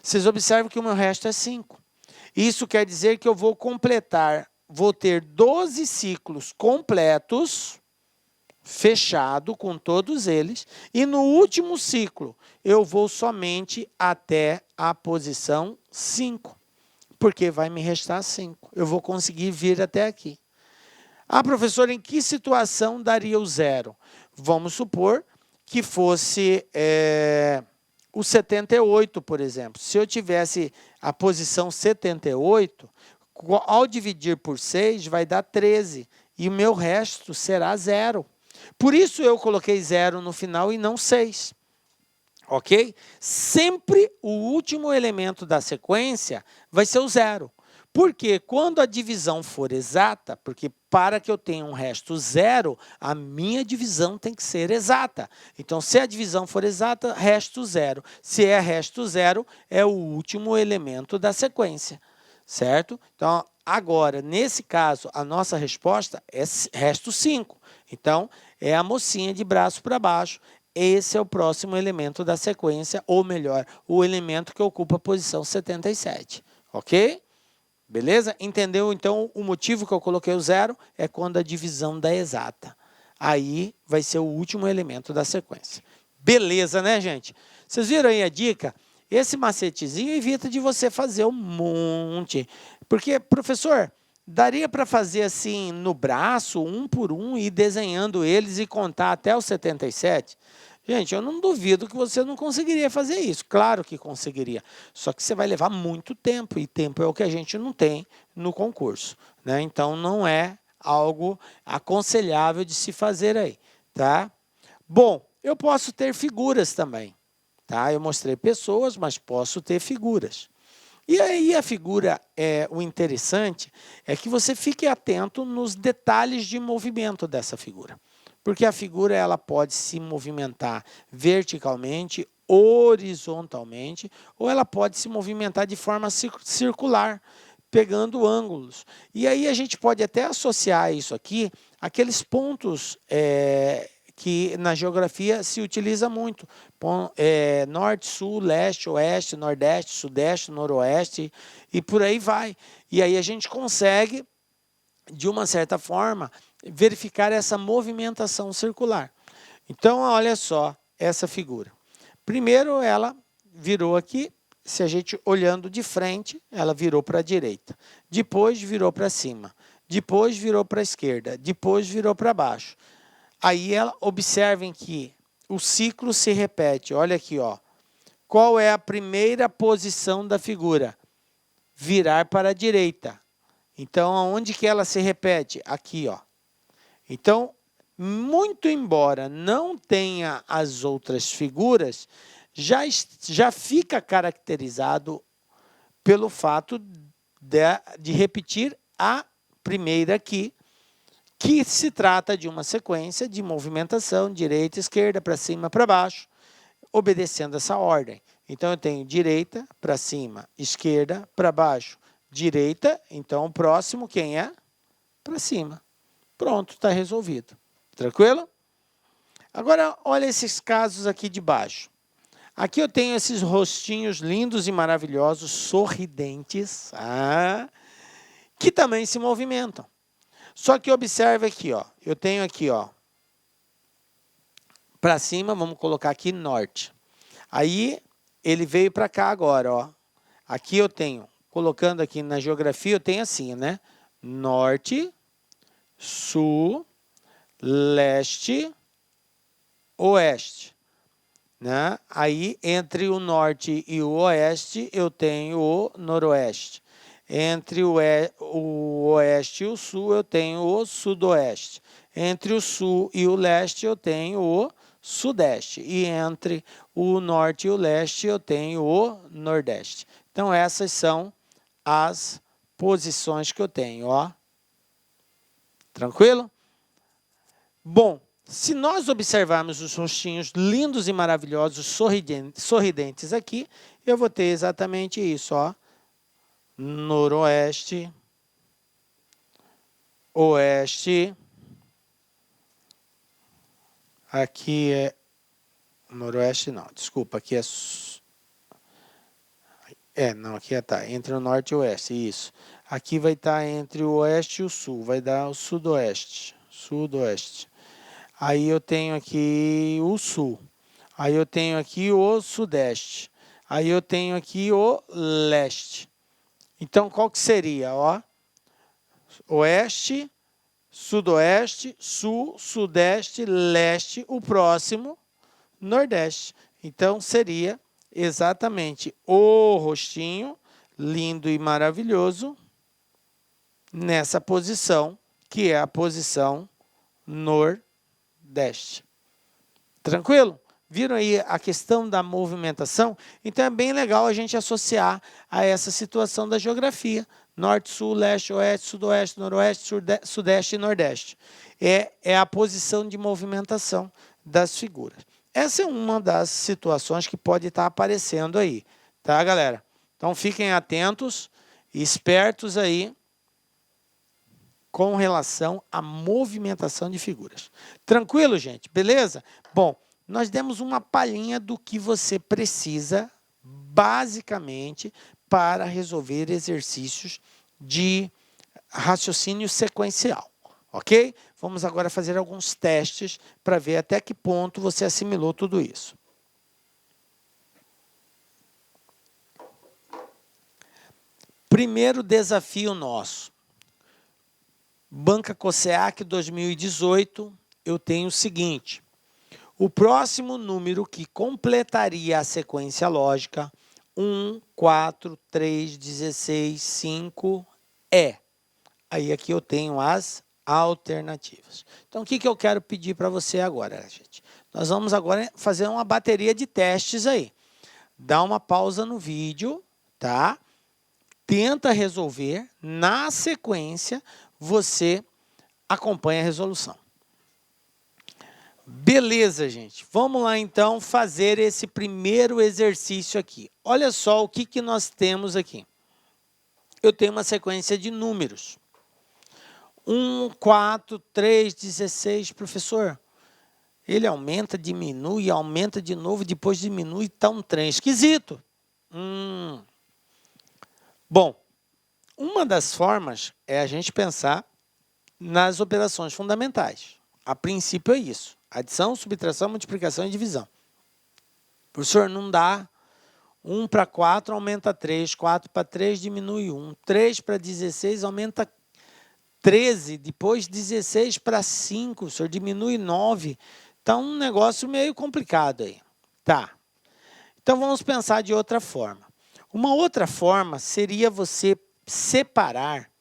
[SPEAKER 1] Vocês observam que o meu resto é 5. Isso quer dizer que eu vou completar, vou ter 12 ciclos completos, fechado com todos eles, e no último ciclo, eu vou somente até a posição 5. Porque vai me restar 5. Eu vou conseguir vir até aqui. Ah, professor, em que situação daria o 0? Vamos supor que fosse o 78, por exemplo. Se eu tivesse a posição 78, ao dividir por 6, vai dar 13. E o meu resto será 0. Por isso eu coloquei 0 no final e não 6. Ok? Sempre o último elemento da sequência vai ser o 0. Porque quando a divisão for exata, porque para que eu tenha um resto 0, a minha divisão tem que ser exata. Então, se a divisão for exata, resto 0. Se é resto 0, é o último elemento da sequência. Certo? Então, agora, nesse caso, a nossa resposta é resto 5. Então, é a mocinha de braço para baixo. Esse é o próximo elemento da sequência, ou melhor, o elemento que ocupa a posição 77. Ok? Beleza? Entendeu, então, o motivo que eu coloquei o 0 é quando a divisão dá exata. Aí vai ser o último elemento da sequência. Beleza, né, gente? Vocês viram aí a dica? Esse macetezinho evita de você fazer um monte. Porque, professor, daria para fazer assim no braço, um por um, e ir desenhando eles e contar até os 77? Gente, eu não duvido que você não conseguiria fazer isso. Claro que conseguiria. Só que você vai levar muito tempo, e tempo é o que a gente não tem no concurso, né? Então, não é algo aconselhável de se fazer aí, tá? Bom, eu posso ter figuras também, tá? Eu mostrei pessoas, mas posso ter figuras. E aí a figura, o interessante é que você fique atento nos detalhes de movimento dessa figura. Porque a figura ela pode se movimentar verticalmente, horizontalmente, ou ela pode se movimentar de forma circular, pegando ângulos. E aí a gente pode até associar isso aqui àqueles pontos que na geografia se utiliza muito. Norte, sul, leste, oeste, nordeste, sudeste, noroeste e por aí vai. E aí a gente consegue, de uma certa forma, verificar essa movimentação circular. Então, olha só essa figura. Primeiro, ela virou aqui. Se a gente olhando de frente, ela virou para a direita. Depois, virou para cima. Depois, virou para a esquerda. Depois, virou para baixo. Aí, observem que o ciclo se repete. Olha aqui, ó. Qual é a primeira posição da figura? Virar para a direita. Então, aonde que ela se repete? Aqui, ó. Então, muito embora não tenha as outras figuras, já fica caracterizado pelo fato de repetir a primeira aqui, que se trata de uma sequência de movimentação, direita, esquerda, para cima, para baixo, obedecendo essa ordem. Então, eu tenho direita, para cima, esquerda, para baixo, direita. Então, o próximo, quem é? Para cima. Pronto, está resolvido. Tranquilo? Agora, olha esses casos aqui de baixo. Aqui eu tenho esses rostinhos lindos e maravilhosos, sorridentes, que também se movimentam. Só que observe aqui, ó, eu tenho aqui, ó, para cima, vamos colocar aqui norte. Aí ele veio para cá agora, ó. Aqui eu tenho, colocando aqui na geografia, eu tenho assim, né? Norte, sul, leste, oeste. Né? Aí, entre o norte e o oeste, eu tenho o noroeste. Entre o oeste e o sul, eu tenho o sudoeste. Entre o sul e o leste, eu tenho o sudeste. E entre o norte e o leste, eu tenho o nordeste. Então, essas são as posições que eu tenho, ó. Tranquilo? Bom, se nós observarmos os rostinhos lindos e maravilhosos, sorridentes aqui, eu vou ter exatamente isso, ó. Noroeste, oeste, aqui é noroeste não, desculpa, aqui não, aqui tá entre o norte e o oeste, isso. Aqui vai estar entre o oeste e o sul, vai dar o sudoeste. Aí eu tenho aqui o sul. Aí eu tenho aqui o sudeste. Aí eu tenho aqui o leste. Então, qual que seria? Ó, oeste, sudoeste, sul, sudeste, leste, o próximo, nordeste. Então, seria exatamente o rostinho, lindo e maravilhoso, nessa posição, que é a posição nordeste. Tranquilo? Viram aí a questão da movimentação? Então, é bem legal a gente associar a essa situação da geografia. Norte, sul, leste, oeste, sudoeste, noroeste, sudeste e nordeste. É a posição de movimentação das figuras. Essa é uma das situações que pode estar aparecendo aí. Tá, galera? Então, fiquem atentos e espertos aí com relação à movimentação de figuras. Tranquilo, gente? Beleza? Bom, nós demos uma palhinha do que você precisa, basicamente, para resolver exercícios de raciocínio sequencial, ok? Vamos agora fazer alguns testes para ver até que ponto você assimilou tudo isso. Primeiro desafio nosso. Banca COSEAC 2018, eu tenho o seguinte. O próximo número que completaria a sequência lógica 1, 4, 3, 16, 5 é. Aí aqui eu tenho as alternativas. Então, o que eu quero pedir para você agora, gente? Nós vamos agora fazer uma bateria de testes aí. Dá uma pausa no vídeo, tá? Tenta resolver. Na sequência, você acompanha a resolução. Beleza, gente. Vamos lá, então, fazer esse primeiro exercício aqui. Olha só o que nós temos aqui. Eu tenho uma sequência de números. 1, 4, 3, 16. Professor, ele aumenta, diminui, aumenta de novo, depois diminui, está um trem esquisito. Bom, uma das formas é a gente pensar nas operações fundamentais. A princípio é isso. Adição, subtração, multiplicação e divisão. Professor, não dá. 1 para 4 aumenta 3, 4 para 3 diminui 1, 3 para 16 aumenta 13, depois 16 para 5, o senhor diminui 9. Está um negócio meio complicado aí. Tá. Então, vamos pensar de outra forma. Uma outra forma seria você separar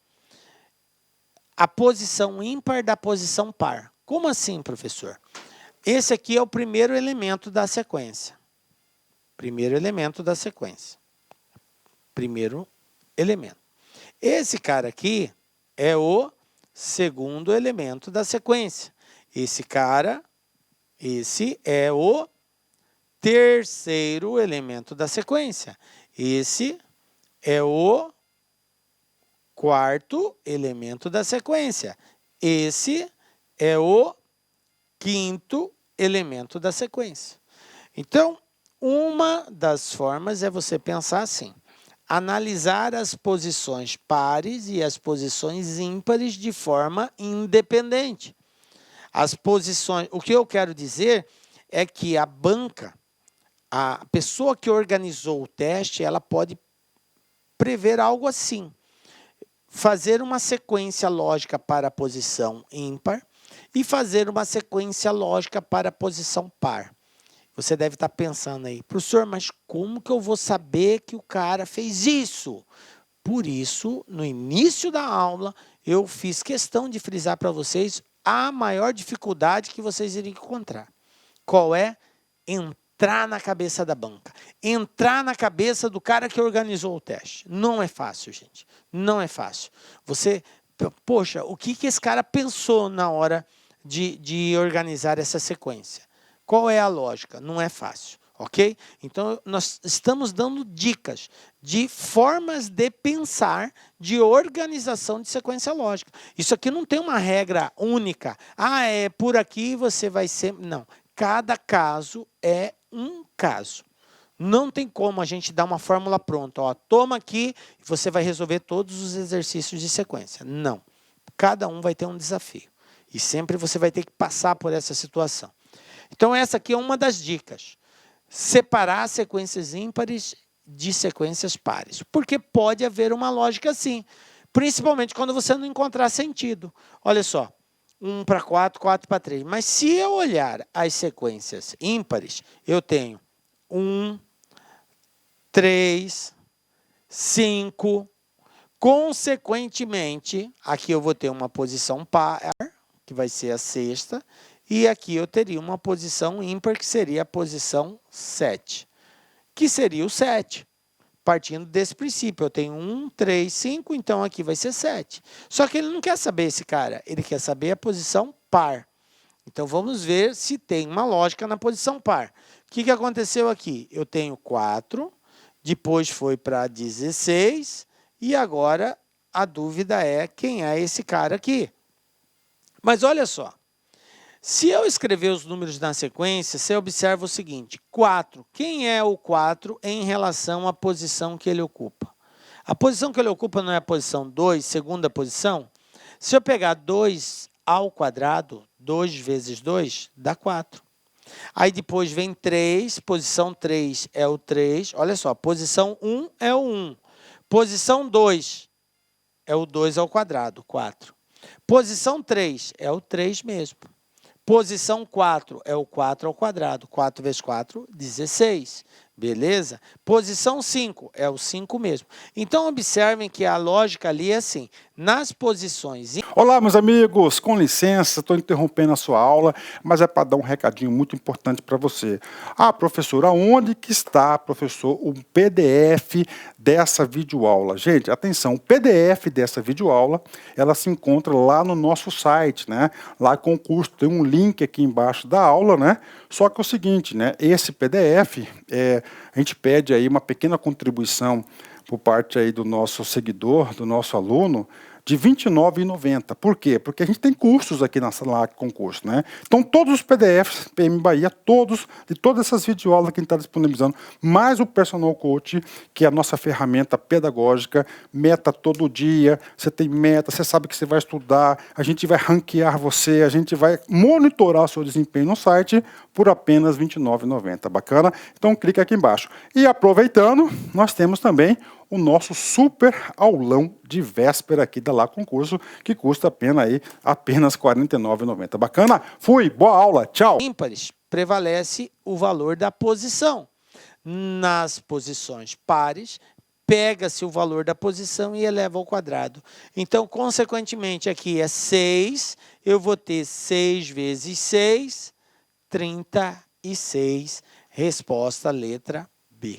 [SPEAKER 1] a posição ímpar da posição par. Como assim, professor? Esse aqui é o primeiro elemento da sequência. Primeiro elemento da sequência. Primeiro elemento. Esse cara aqui é o segundo elemento da sequência. Esse cara, esse é o terceiro elemento da sequência. Esse é o quarto elemento da sequência. Esse é o quinto elemento da sequência. Então, uma das formas é você pensar assim: analisar as posições pares e as posições ímpares de forma independente. As posições, o que eu quero dizer é que a banca, a pessoa que organizou o teste, ela pode prever algo assim: fazer uma sequência lógica para a posição ímpar e fazer uma sequência lógica para a posição par. Você deve estar pensando aí: professor, mas como que eu vou saber que o cara fez isso? Por isso, no início da aula, eu fiz questão de frisar para vocês a maior dificuldade que vocês iriam encontrar. Qual é? Entrar na cabeça da banca. Entrar na cabeça do cara que organizou o teste. Não é fácil, gente. Não é fácil. Você, poxa, o que esse cara pensou na hora de organizar essa sequência? Qual é a lógica? Não é fácil, ok? Então, nós estamos dando dicas de formas de pensar, de organização de sequência lógica. Isso aqui não tem uma regra única. Ah, é por aqui você vai ser... Não. Cada caso é um caso. Não tem como a gente dar uma fórmula pronta. Ó, toma aqui e você vai resolver todos os exercícios de sequência. Não. Cada um vai ter um desafio. E sempre você vai ter que passar por essa situação. Então, essa aqui é uma das dicas. Separar sequências ímpares de sequências pares. Porque pode haver uma lógica assim. Principalmente quando você não encontrar sentido. Olha só. 1 para 4, 4 para 3. Mas se eu olhar as sequências ímpares, eu tenho 1, 3, 5. Consequentemente, aqui eu vou ter uma posição par, que vai ser a sexta. E aqui eu teria uma posição ímpar, que seria a posição 7, que seria o 7. Partindo desse princípio, eu tenho 1, 3, 5, então aqui vai ser 7. Só que ele não quer saber esse cara, ele quer saber a posição par. Então, vamos ver se tem uma lógica na posição par. O que aconteceu aqui? Eu tenho 4, depois foi para 16, e agora a dúvida é quem é esse cara aqui. Mas olha só. Se eu escrever os números na sequência, você observa o seguinte: 4. Quem é o 4 em relação à posição que ele ocupa? A posição que ele ocupa não é a posição 2, segunda posição? Se eu pegar 2 ao quadrado, 2 vezes 2, dá 4. Aí depois vem 3, posição 3 é o 3. Olha só, posição 1 é o 1. Posição 2 é o 2 ao quadrado, 4. Posição 3 é o 3 mesmo. Posição 4 é o 4 ao quadrado. 4 vezes 4, 16. Beleza? Posição 5 é o 5 mesmo. Então, observem que a lógica ali é assim. Nas posições...
[SPEAKER 2] Olá, meus amigos. Com licença, estou interrompendo a sua aula, mas é para dar um recadinho muito importante para você. Ah, professor, aonde que está, professor, o PDF dessa videoaula? Gente, atenção, o PDF dessa videoaula, ela se encontra lá no nosso site, né? Lá com o curso, tem um link aqui embaixo da aula, né? Só que é o seguinte, né? Esse PDF, a gente pede aí uma pequena contribuição por parte aí do nosso seguidor, do nosso aluno, de R$ 29,90. Por quê? Porque a gente tem cursos aqui na sala com curso, né? Então, todos os PDFs, PM Bahia, de todas essas videoaulas que a gente está disponibilizando, mais o Personal Coach, que é a nossa ferramenta pedagógica, meta todo dia, você tem meta, você sabe que você vai estudar, a gente vai ranquear você, a gente vai monitorar o seu desempenho no site por apenas R$ 29,90. Bacana? Então, clica aqui embaixo. E aproveitando, nós temos também o nosso super aulão de véspera aqui da Lá Concurso, que custa apenas R$ 49,90. Bacana? Fui, boa aula, tchau!
[SPEAKER 1] Ímpares, prevalece o valor da posição. Nas posições pares, pega-se o valor da posição e eleva ao quadrado. Então, consequentemente, aqui é 6, eu vou ter 6 vezes 6, 36, resposta letra B.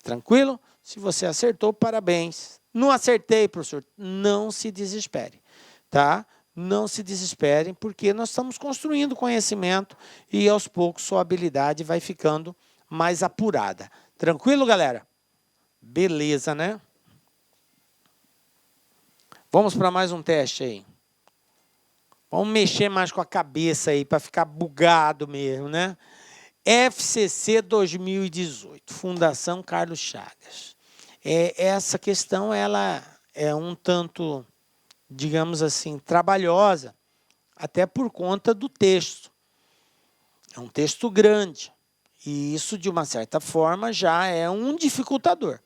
[SPEAKER 1] Tranquilo? Se você acertou, parabéns. Não acertei, professor, não se desespere. tá? Não se desesperem, porque nós estamos construindo conhecimento e aos poucos sua habilidade vai ficando mais apurada. Tranquilo, galera? Beleza, né? Vamos para mais um teste aí. Vamos mexer mais com a cabeça aí para ficar bugado mesmo, né? FCC 2018, Fundação Carlos Chagas. Essa questão ela é um tanto, digamos assim, trabalhosa, até por conta do texto. É um texto grande e isso, de uma certa forma, já é um dificultador.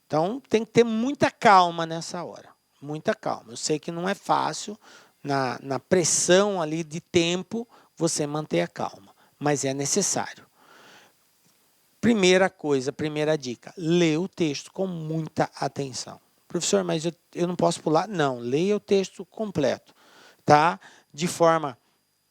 [SPEAKER 1] Então, tem que ter muita calma nessa hora, muita calma. Eu sei que não é fácil, na pressão ali de tempo, você manter a calma, mas é necessário. Primeira coisa, primeira dica, lê o texto com muita atenção. Professor, mas eu não posso pular? Não, leia o texto completo, tá? De forma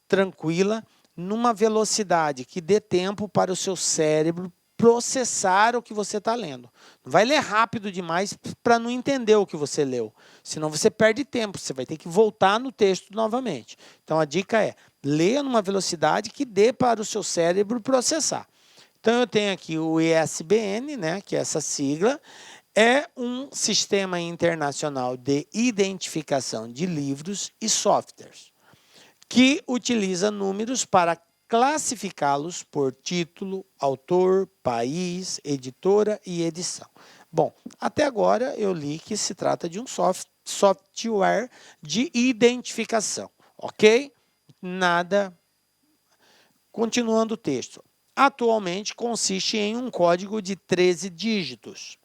[SPEAKER 1] tranquila, numa velocidade que dê tempo para o seu cérebro processar o que você está lendo. Não vai ler rápido demais para não entender o que você leu, senão você perde tempo, você vai ter que voltar no texto novamente. Então, a dica é, leia numa velocidade que dê para o seu cérebro processar. Então, eu tenho aqui o ISBN, né, que é essa sigla, é um sistema internacional de identificação de livros e softwares, que utiliza números para classificá-los por título, autor, país, editora e edição. Bom, até agora eu li que se trata de um software de identificação, ok? Nada. Continuando o texto. Atualmente consiste em um código de 13 dígitos,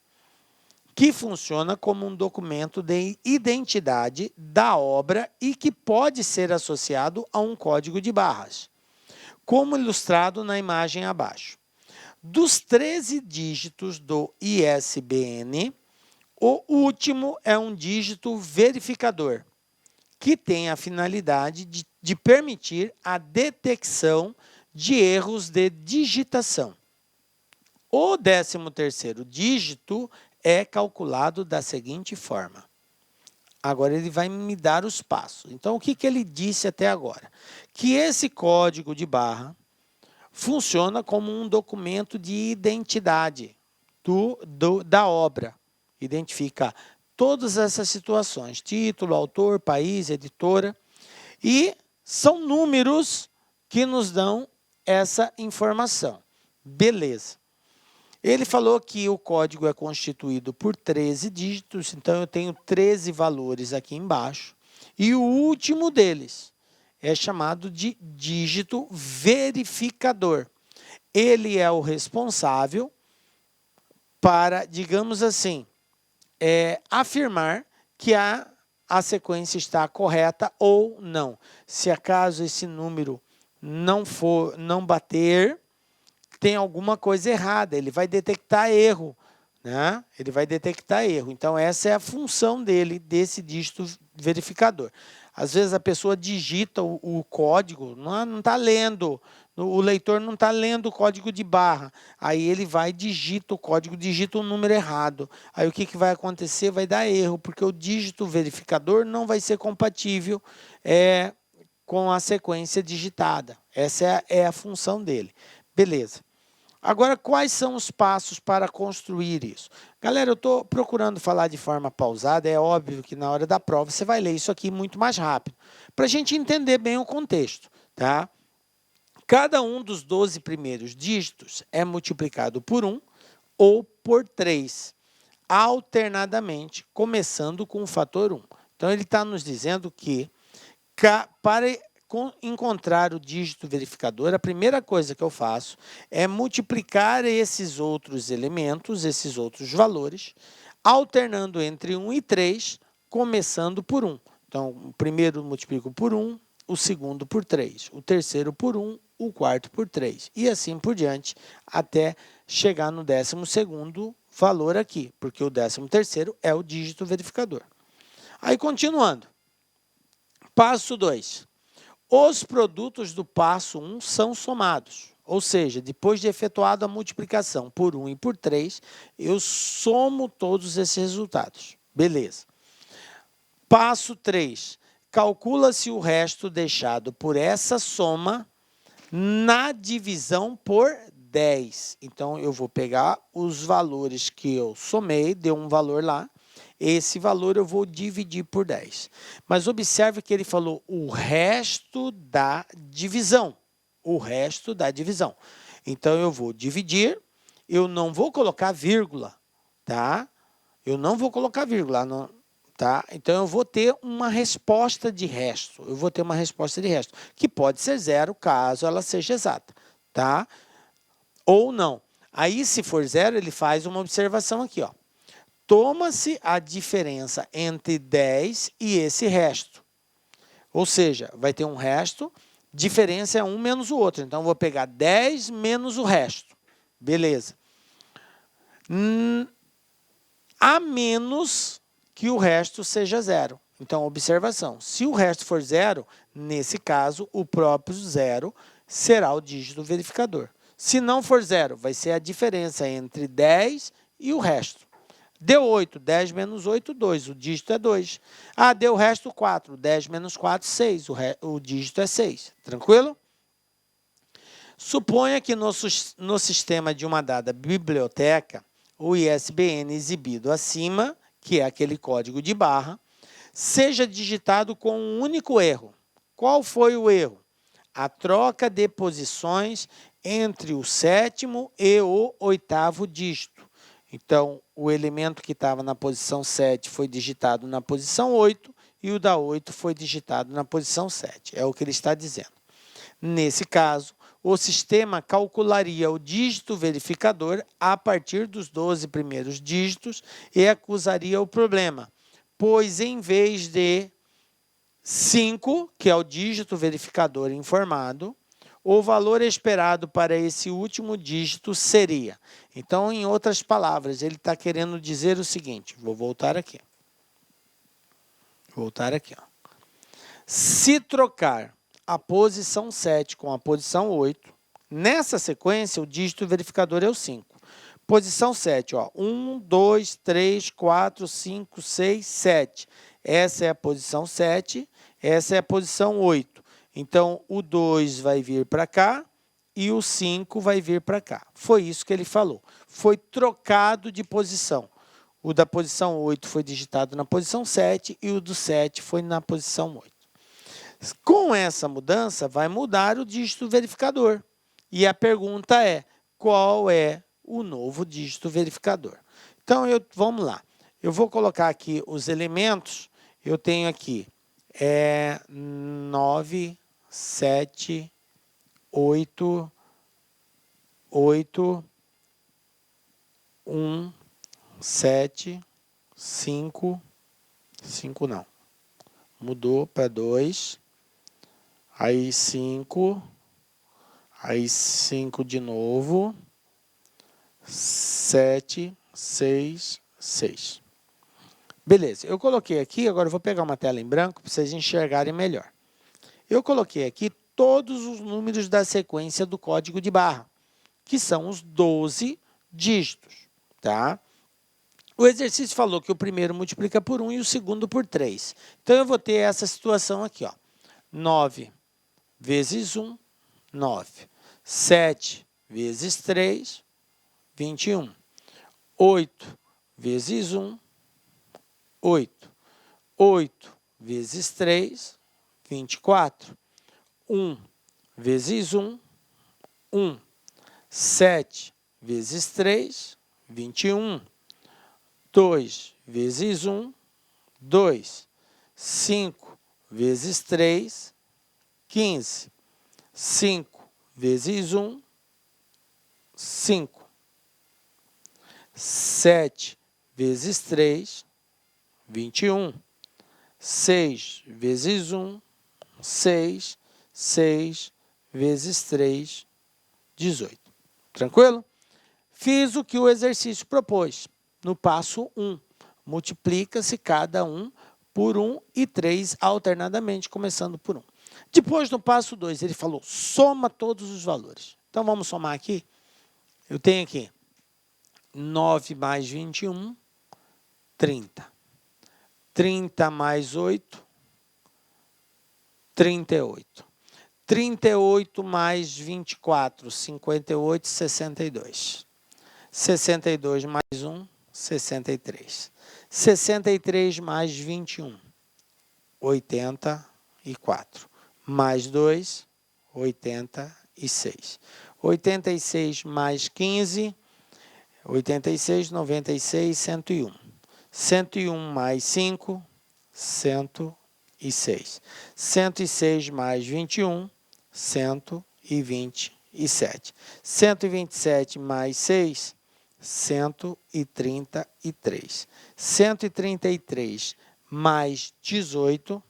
[SPEAKER 1] que funciona como um documento de identidade da obra e que pode ser associado a um código de barras, como ilustrado na imagem abaixo. Dos 13 dígitos do ISBN, o último é um dígito verificador, que tem a finalidade de permitir a detecção de erros de digitação. O 13º dígito é calculado da seguinte forma. Agora ele vai me dar os passos. Então, o que ele disse até agora? Que esse código de barra funciona como um documento de identidade da obra. Identifica todas essas situações, título, autor, país, editora, e são números que nos dão essa informação. Beleza. Ele falou que o código é constituído por 13 dígitos, então eu tenho 13 valores aqui embaixo. E o último deles é chamado de dígito verificador. Ele é o responsável para, digamos assim, afirmar que a sequência está correta ou não. Se acaso esse número não bater, tem alguma coisa errada, ele vai detectar erro, né? Ele vai detectar erro. Então, essa é a função dele, desse dígito verificador. Às vezes, a pessoa digita o código, não está lendo, o leitor não está lendo o código de barra. Aí, ele vai, digita o código, digita o número errado. Aí, o que vai acontecer? Vai dar erro, porque o dígito verificador não vai ser compatível com a sequência digitada. Essa é a função dele. Beleza. Agora, quais são os passos para construir isso? Galera, eu estou procurando falar de forma pausada, é óbvio que na hora da prova você vai ler isso aqui muito mais rápido, para a gente entender bem o contexto, tá? Cada um dos 12 primeiros dígitos é multiplicado por 1 ou por 3, alternadamente, começando com o fator 1. Então, ele está nos dizendo que para encontrar o dígito verificador, a primeira coisa que eu faço é multiplicar esses outros elementos, esses outros valores, alternando entre 1 e 3, começando por 1. Então, o primeiro multiplico por 1, o segundo por 3, o terceiro por 1, o quarto por 3, e assim por diante, até chegar no 12º valor aqui, porque o 13º é o dígito verificador. Aí, continuando. Passo 2. Os produtos do passo 1 são somados, ou seja, depois de efetuada a multiplicação por 1 e por 3, eu somo todos esses resultados. Beleza. Passo 3. Calcula-se o resto deixado por essa soma na divisão por 10. Então, eu vou pegar os valores que eu somei, deu um valor lá, esse valor eu vou dividir por 10. Mas observe que ele falou o resto da divisão. O resto da divisão. Então, eu vou dividir, eu não vou colocar vírgula, tá? Eu não vou colocar vírgula, não, tá? Então, eu vou ter uma resposta de resto. Eu vou ter uma resposta de resto, que pode ser 0, caso ela seja exata, tá? Ou não. Aí, se for 0, ele faz uma observação aqui, ó. Toma-se a diferença entre 10 e esse resto. Ou seja, vai ter um resto, diferença é um menos o outro. Então, eu vou pegar 10 menos o resto. Beleza. A menos que o resto seja 0. Então, observação. Se o resto for 0, nesse caso, o próprio 0 será o dígito verificador. Se não for 0, vai ser a diferença entre 10 e o resto. Deu 8, 10 menos 8, 2, o dígito é 2. Ah, deu o resto 4, 10 menos 4, 6, o dígito é 6. Tranquilo? Suponha que no sistema de uma dada biblioteca, o ISBN exibido acima, que é aquele código de barra, seja digitado com um único erro. Qual foi o erro? A troca de posições entre o 7º e o 8º dígito. Então, o elemento que estava na posição 7 foi digitado na posição 8 e o da 8 foi digitado na posição 7. É o que ele está dizendo. Nesse caso, o sistema calcularia o dígito verificador a partir dos 12 primeiros dígitos e acusaria o problema, pois em vez de 5, que é o dígito verificador informado, o valor esperado para esse último dígito seria. Então, em outras palavras, ele está querendo dizer o seguinte, vou voltar aqui. Ó. Se trocar a posição 7 com a posição 8, nessa sequência, o dígito verificador é o 5. Posição 7, ó, 1, 2, 3, 4, 5, 6, 7. Essa é a posição 7, essa é a posição 8. Então, o 2 vai vir para cá e o 5 vai vir para cá. Foi isso que ele falou. Foi trocado de posição. O da posição 8 foi digitado na posição 7 e o do 7 foi na posição 8. Com essa mudança, vai mudar o dígito verificador. E a pergunta é, qual é o novo dígito verificador? Então, vamos lá. Eu vou colocar aqui os elementos. Eu tenho aqui 9, 7, 8, 8, 1, 7, 5, 5 não. Mudou para 2, aí 5, aí 5 de novo, 7, 6, 6. Beleza, eu coloquei aqui, agora eu vou pegar uma tela em branco para vocês enxergarem melhor. Eu coloquei aqui todos os números da sequência do código de barra, que são os 12 dígitos, tá? O exercício falou que o primeiro multiplica por 1 e o segundo por 3. Então, eu vou ter essa situação aqui, ó. 9 vezes 1, 9. 7 vezes 3, 21. 8 vezes 1, 8. 8 vezes 3, 24. 1 vezes 1, 1. 7 vezes 3, 21. 2 vezes 1, 2. 5 vezes 3, 15. 5 vezes 1, 5. 7 vezes 3, 21. 6 vezes 1, 6. 6 vezes 3, 18. Tranquilo? Fiz o que o exercício propôs. No passo 1, multiplica-se cada um por 1 e 3 alternadamente, começando por 1. Depois, no passo 2, ele falou, soma todos os valores. Então, vamos somar aqui. Eu tenho aqui 9 mais 21, 30. 30 mais 8, 38. 38 mais 24, 58, 62. 62 mais 1, 63. 63 mais 21, 84. Mais 2, 86. 86 mais 15, 86, 96, 101. 101 mais 5, 106. 106 mais 21, 127. 127 mais 6, 133. 133 mais 18,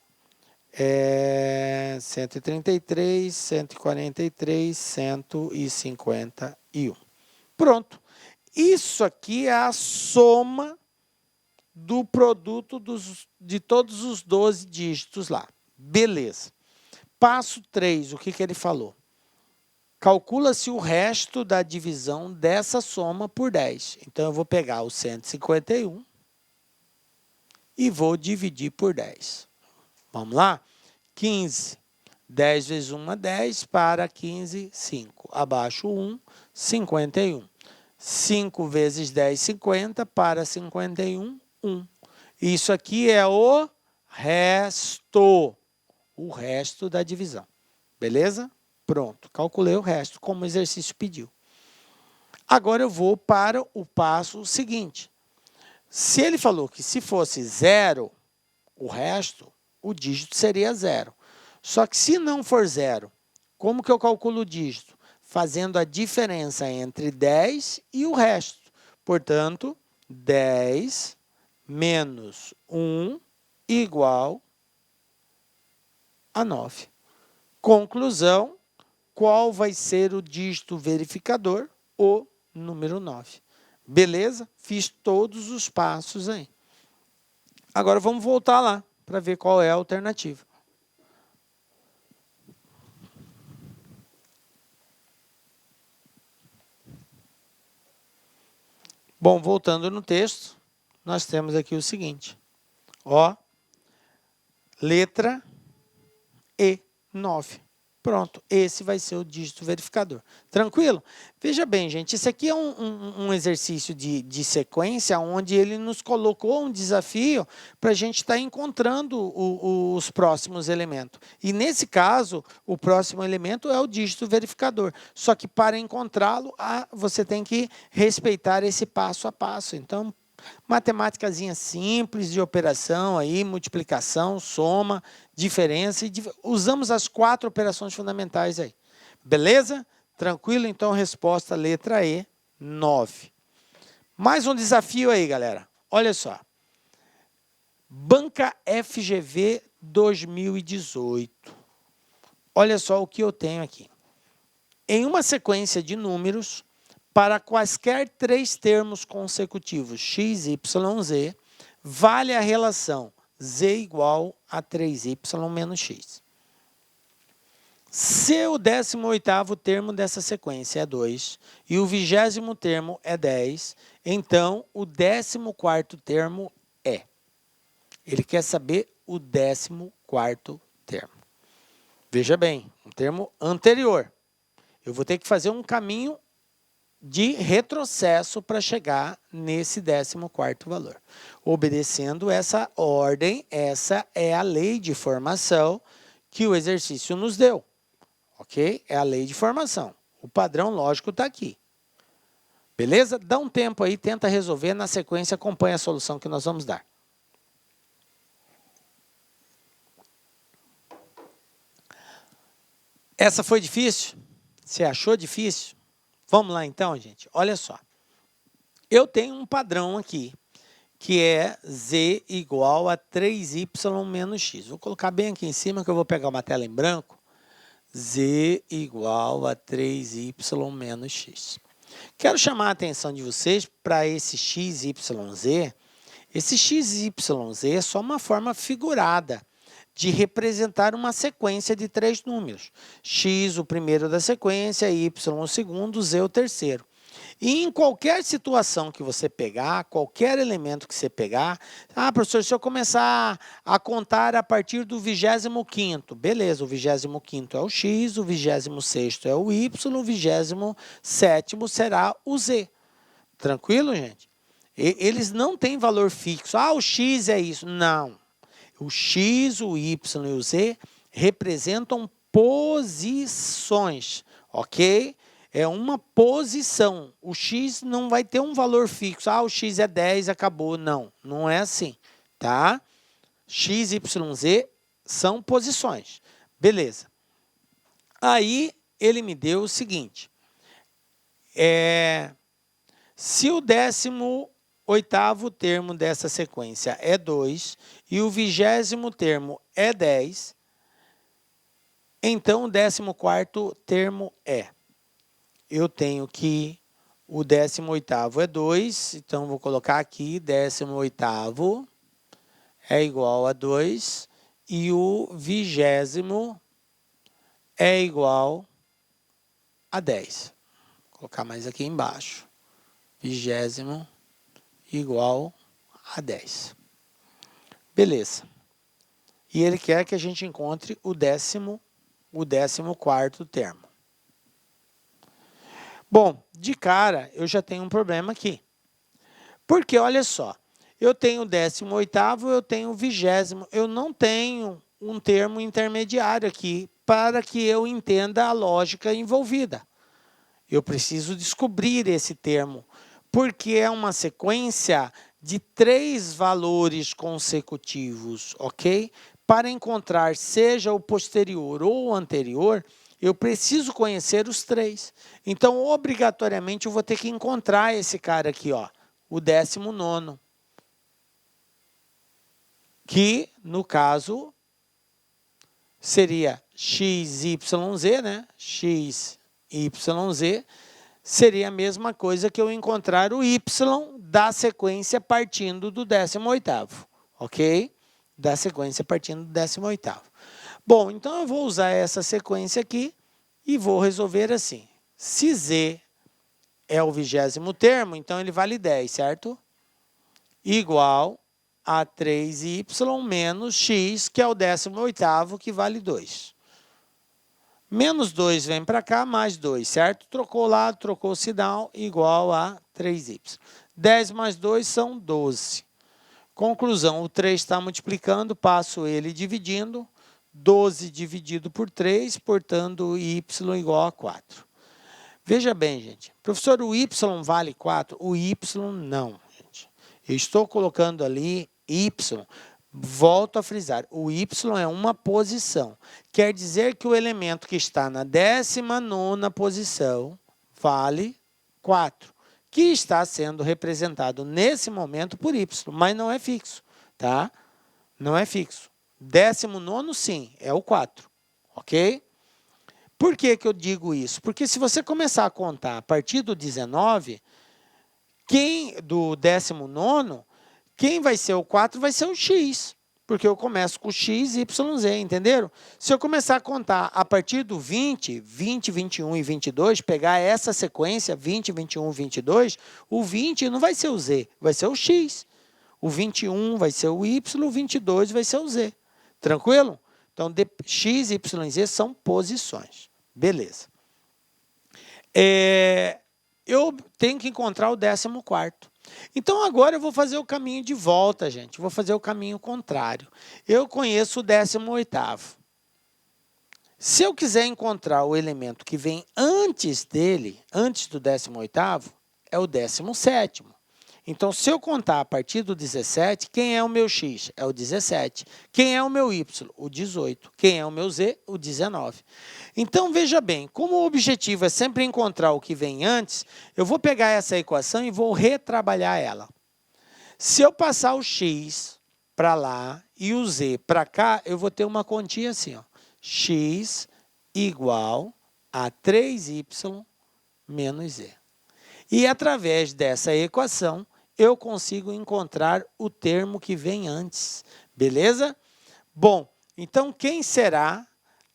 [SPEAKER 1] 133, 143, 151. Pronto. Isso aqui é a soma do produto de todos os 12 dígitos lá. Beleza. Passo 3, o que ele falou? Calcula-se o resto da divisão dessa soma por 10. Então, eu vou pegar o 151 e vou dividir por 10. Vamos lá? 15. 10 vezes 1 é 10, para 15, 5. Abaixo 1, 51. 5 vezes 10, 50, para 51, 1. Isso aqui é o resto. O resto da divisão. Beleza? Pronto. Calculei o resto, como o exercício pediu. Agora eu vou para o passo seguinte. Se ele falou que se fosse 0, o resto, o dígito seria 0. Só que se não for 0, como que eu calculo o dígito? Fazendo a diferença entre 10 e o resto. Portanto, 10 menos 1 igual a 9. Conclusão, qual vai ser o dígito verificador? O número 9. Beleza? Fiz todos os passos aí. Agora vamos voltar lá para ver qual é a alternativa. Bom, voltando no texto, nós temos aqui o seguinte. Ó, letra E, 9. Pronto, esse vai ser o dígito verificador. Tranquilo? Veja bem, gente, esse aqui é um exercício de sequência onde ele nos colocou um desafio para a gente estar encontrando os próximos elementos. E nesse caso, o próximo elemento é o dígito verificador. Só que para encontrá-lo, você tem que respeitar esse passo a passo. Então, matemáticazinha simples de operação, aí, multiplicação, soma, diferença. Usamos as 4 operações fundamentais aí. Beleza? Tranquilo? Então, resposta letra E, 9. Mais um desafio aí, galera. Olha só. Banca FGV 2018. Olha só o que eu tenho aqui. Em uma sequência de números, para quaisquer 3 termos consecutivos, x, y, z, vale a relação z igual a 3y menos x. Se o 18º termo dessa sequência é 2 e o 20º termo é 10, então o 14º termo é. Ele quer saber o 14º termo. Veja bem, um termo anterior. Eu vou ter que fazer um caminho de retrocesso para chegar nesse 14º valor. Obedecendo essa ordem, essa é a lei de formação que o exercício nos deu. Ok? É a lei de formação. O padrão lógico está aqui. Beleza? Dá um tempo aí, tenta resolver, na sequência acompanha a solução que nós vamos dar. Essa foi difícil? Você achou difícil? Vamos lá então, gente. Olha só. Eu tenho um padrão aqui, que é z igual a 3y menos x. Vou colocar bem aqui em cima, que eu vou pegar uma tela em branco. Z igual a 3y menos x. Quero chamar a atenção de vocês para esse x, y, z. Esse x, y, z é só uma forma figurada de representar uma sequência de 3 números. X, o primeiro da sequência, y, o segundo, z, o terceiro. E em qualquer situação que você pegar, qualquer elemento que você pegar, professor, se eu começar a contar a partir do 25º, beleza, o 25º é o x, o 26º é o y, o 27º será o z. Tranquilo, gente? Eles não têm valor fixo. O x é isso. Não. O x, o y e o z representam posições, ok? É uma posição. O x não vai ter um valor fixo. O x é 10, acabou. Não, não é assim, tá? X, y, z são posições. Beleza. Aí, ele me deu o seguinte. Se o 18º termo dessa sequência é 2 e o 20º termo é 10, então o 14º termo é. Eu tenho que o 18º é 2, então vou colocar aqui 18º é igual a 2 e o 20º é igual a 10. Vou colocar mais aqui embaixo. 20º igual a 10. Beleza. E ele quer que a gente encontre o 14º termo. Bom, de cara, eu já tenho um problema aqui. Porque, olha só, eu tenho o 18º, eu tenho o 20º, eu não tenho um termo intermediário aqui para que eu entenda a lógica envolvida. Eu preciso descobrir esse termo, porque é uma sequência de 3 valores consecutivos, ok? Para encontrar seja o posterior ou o anterior, eu preciso conhecer os 3. Então, obrigatoriamente, eu vou ter que encontrar esse cara aqui, ó, o 19º. Que, no caso, seria XYZ, né? XYZ seria a mesma coisa que eu encontrar o Y da sequência partindo do 18º, ok? Da sequência partindo do 18º. Bom, então eu vou usar essa sequência aqui e vou resolver assim. Se Z é o 20º termo, então ele vale 10, certo? Igual a 3y menos x, que é o 18º, que vale 2. Menos 2 vem para cá, mais 2, certo? Trocou o lado, trocou o sinal, igual a 3y. 10 mais 2 são 12. Conclusão, o 3 está multiplicando, passo ele dividindo. 12 dividido por 3, portanto, y igual a 4. Veja bem, gente. Professor, o y vale 4? O y não, gente. Eu estou colocando ali y. Volto a frisar, o y é uma posição. Quer dizer que o elemento que está na 19ª posição vale 4, que está sendo representado nesse momento por y, mas não é fixo, tá? Não é fixo. 19º, sim, é o 4, ok? Por que que eu digo isso? Porque se você começar a contar a partir do 19, do 19º, quem vai ser o 4 vai ser o x, porque eu começo com x, y, z, entenderam? Se eu começar a contar a partir do 20, 21 e 22, pegar essa sequência, 20, 21, 22, o 20 não vai ser o z, vai ser o x. O 21 vai ser o y, o 22 vai ser o z. Tranquilo? Então, x, y e z são posições. Beleza. Eu tenho que encontrar o 14º. Então, agora eu vou fazer o caminho de volta, gente. Vou fazer o caminho contrário. Eu conheço o 18º. Se eu quiser encontrar o elemento que vem antes dele, antes do 18º, é o 17º. Então, se eu contar a partir do 17, quem é o meu x? É o 17. Quem é o meu y? O 18. Quem é o meu z? O 19. Então, veja bem, como o objetivo é sempre encontrar o que vem antes, eu vou pegar essa equação e vou retrabalhar ela. Se eu passar o x para lá e o z para cá, eu vou ter uma continha assim, ó. X igual a 3y menos z. E através dessa equação, eu consigo encontrar o termo que vem antes. Beleza? Bom, então quem será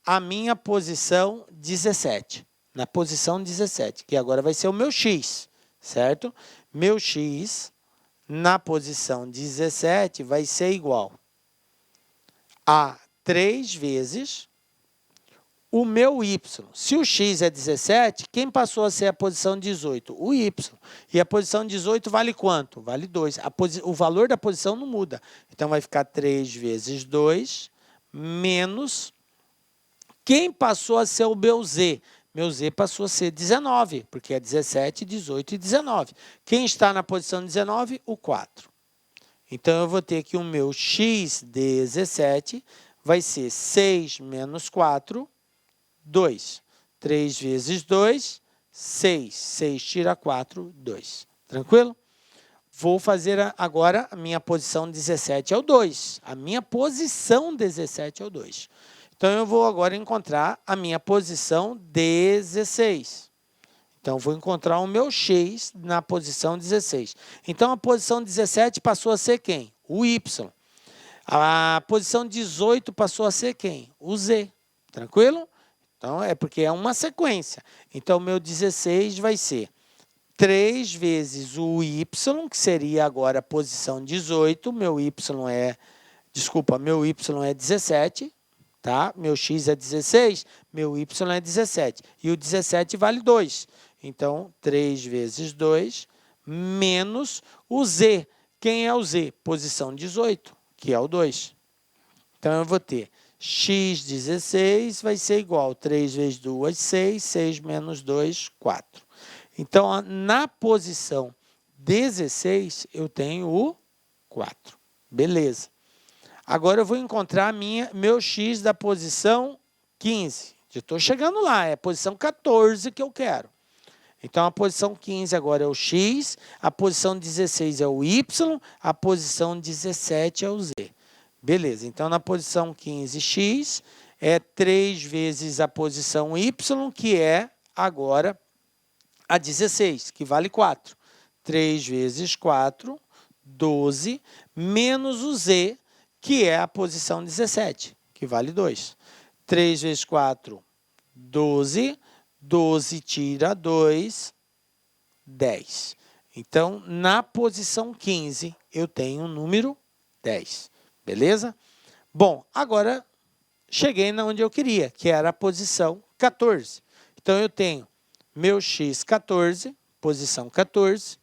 [SPEAKER 1] a minha posição 17? Na posição 17, que agora vai ser o meu x, certo? Meu x na posição 17 vai ser igual a 3 vezes o meu y. Se o x é 17, quem passou a ser a posição 18? O y. E a posição 18 vale quanto? Vale 2. O valor da posição não muda. Então, vai ficar 3 vezes 2 menos quem passou a ser o meu z? Meu z passou a ser 19, porque é 17, 18 e 19. Quem está na posição 19? O 4. Então, eu vou ter que o meu x 17 vai ser 6 menos 4, 2. 3 vezes 2, 6. 6 tira 4, 2. Tranquilo? Vou fazer agora a minha posição 17 é o 2. A minha posição 17 é o 2. Então, eu vou agora encontrar a minha posição 16. Então, vou encontrar o meu x na posição 16. Então, a posição 17 passou a ser quem? O y. A posição 18 passou a ser quem? O z. Tranquilo? Então, é porque é uma sequência. Então, o meu 16 vai ser 3 vezes o y, que seria agora a posição 18. Meu y é 17. Tá? Meu x é 16, meu y é 17. E o 17 vale 2. Então, 3 vezes 2 menos o z. Quem é o z? Posição 18, que é o 2. Então, eu vou ter x 16 vai ser igual a 3 vezes 2, 6. 6 menos 2, 4. Então, na posição 16, eu tenho o 4. Beleza. Agora, eu vou encontrar meu x da posição 15. Já estou chegando lá, é a posição 14 que eu quero. Então, a posição 15 agora é o x, a posição 16 é o y, a posição 17 é o z. Beleza, então, na posição 15, x é 3 vezes a posição y, que é agora a 16, que vale 4. 3 vezes 4, 12, menos o z, que é a posição 17, que vale 2. 3 vezes 4, 12. 12 tira 2, 10. Então, na posição 15, eu tenho o número 10. Beleza? Bom, agora cheguei na onde eu queria, que era a posição 14. Então, eu tenho meu x 14, posição 14.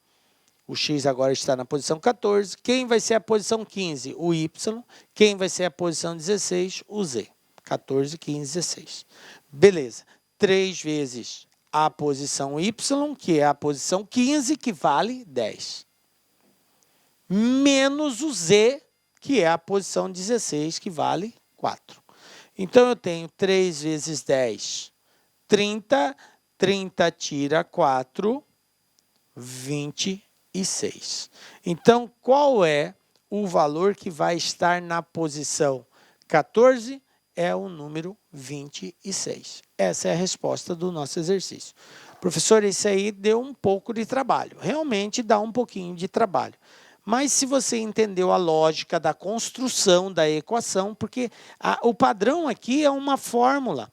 [SPEAKER 1] O x agora está na posição 14. Quem vai ser a posição 15? O y. Quem vai ser a posição 16? O z. 14, 15, 16. Beleza. 3 vezes a posição y, que é a posição 15, que vale 10. Menos o z, que é a posição 16, que vale 4. Então, eu tenho 3 vezes 10, 30. 30 tira 4, 26. Então, qual é o valor que vai estar na posição 14? É o número 26. Essa é a resposta do nosso exercício. Professor, isso aí deu um pouco de trabalho. Realmente dá um pouquinho de trabalho. Mas se você entendeu a lógica da construção da equação, porque o padrão aqui é uma fórmula.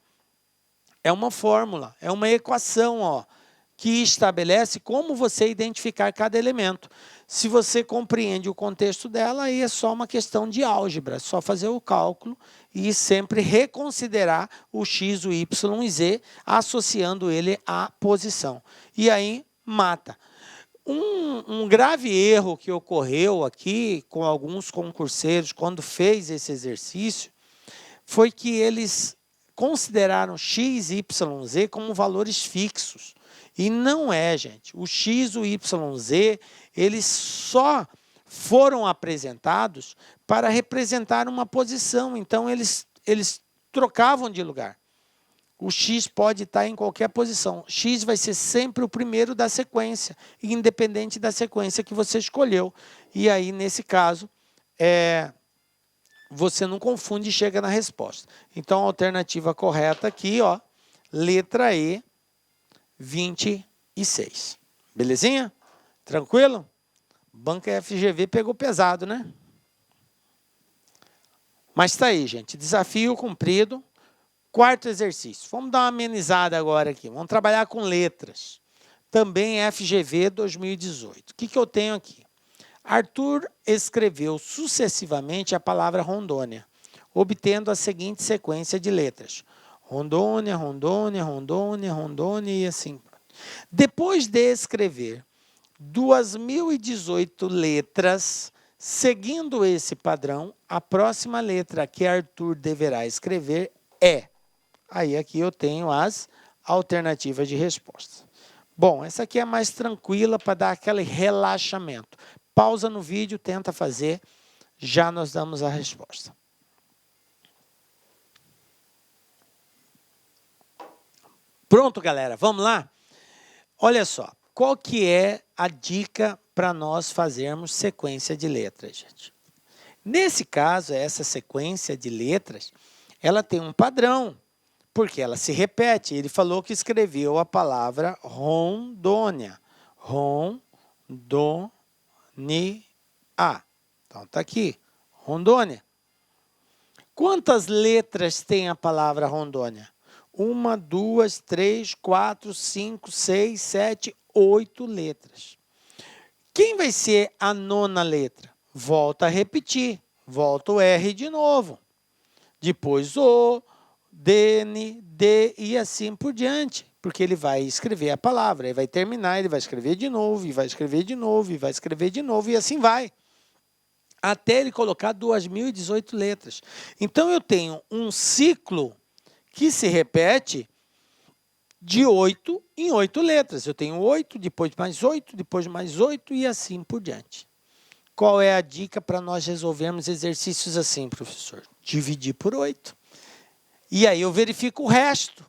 [SPEAKER 1] É uma fórmula, é uma equação, ó, que estabelece como você identificar cada elemento. Se você compreende o contexto dela, aí é só uma questão de álgebra, é só fazer o cálculo e sempre reconsiderar o x, o y e z, associando ele à posição. E aí, mata. Um grave erro que ocorreu aqui com alguns concurseiros quando fez esse exercício foi que eles consideraram x, y, z como valores fixos. E não é, gente. O x, o y, z, eles só foram apresentados para representar uma posição. Então, eles trocavam de lugar. O x pode estar em qualquer posição. X vai ser sempre o primeiro da sequência, independente da sequência que você escolheu. E aí, nesse caso, você não confunde e chega na resposta. Então, a alternativa correta aqui, ó, letra E, 26. Belezinha? Tranquilo? Banca FGV pegou pesado, né? Mas tá aí, gente. Desafio cumprido. Quarto exercício. Vamos dar uma amenizada agora aqui. Vamos trabalhar com letras. também FGV 2018. O que eu tenho aqui? Arthur escreveu sucessivamente a palavra Rondônia, obtendo a seguinte sequência de letras. Rondônia, Rondônia, Rondônia, Rondônia e assim. Depois de escrever 2018 letras, seguindo esse padrão, a próxima letra que Arthur deverá escrever é. Aí aqui eu tenho as alternativas de resposta. Bom, essa aqui é mais tranquila para dar aquele relaxamento. Pausa no vídeo, tenta fazer, já nós damos a resposta. Pronto, galera, vamos lá? Olha só, qual que é a dica para nós fazermos sequência de letras, gente? Nesse caso, essa sequência de letras, ela tem um padrão, porque ela se repete. Ele falou que escreveu a palavra Rondônia. Rondônia. Então, está aqui, Rondônia. Quantas letras tem a palavra Rondônia? 1, 2, 3, 4, 5, 6, 7, 8 letras. Quem vai ser a 9ª letra? Volta a repetir. Volta o R de novo. Depois O, D, D e assim por diante. Porque ele vai escrever a palavra, ele vai terminar, ele vai escrever de novo, e vai escrever de novo, e vai escrever de novo, e assim vai. Até ele colocar 2018 letras. Então, eu tenho um ciclo que se repete de 8 em 8 letras. Eu tenho 8, depois mais 8, depois mais 8 e assim por diante. Qual é a dica para nós resolvermos exercícios assim, professor? Dividir por 8. E aí eu verifico o resto.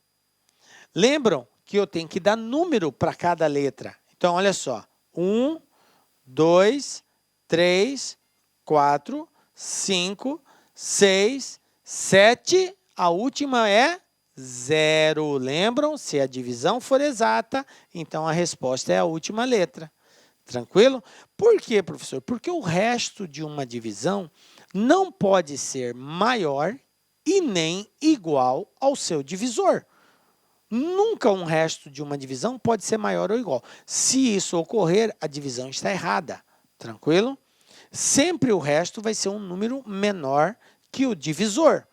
[SPEAKER 1] Lembram que eu tenho que dar número para cada letra. Então, olha só. 1, 2, 3, 4, 5, 6, 7... A última é 0. Lembram? Se a divisão for exata, então a resposta é a última letra. Tranquilo? Por quê, professor? Porque o resto de uma divisão não pode ser maior e nem igual ao seu divisor. Nunca um resto de uma divisão pode ser maior ou igual. Se isso ocorrer, a divisão está errada. Tranquilo? Sempre o resto vai ser um número menor que o divisor.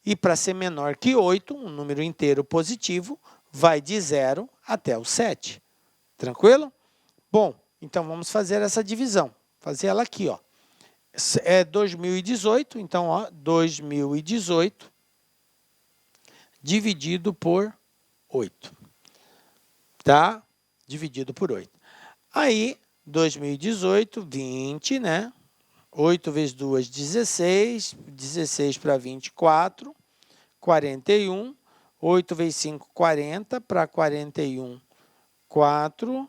[SPEAKER 1] E para ser menor que 8, um número inteiro positivo, vai de 0 até o 7. Tranquilo? Bom, então vamos fazer essa divisão. Fazer ela aqui, ó. É 2018, então, ó, 2018 dividido por 8. Tá? Dividido por 8. Aí, 2018, 20, né? 8 vezes 2, 16. 16 para 24, 41. 8 vezes 5, 40. Para 41, 4.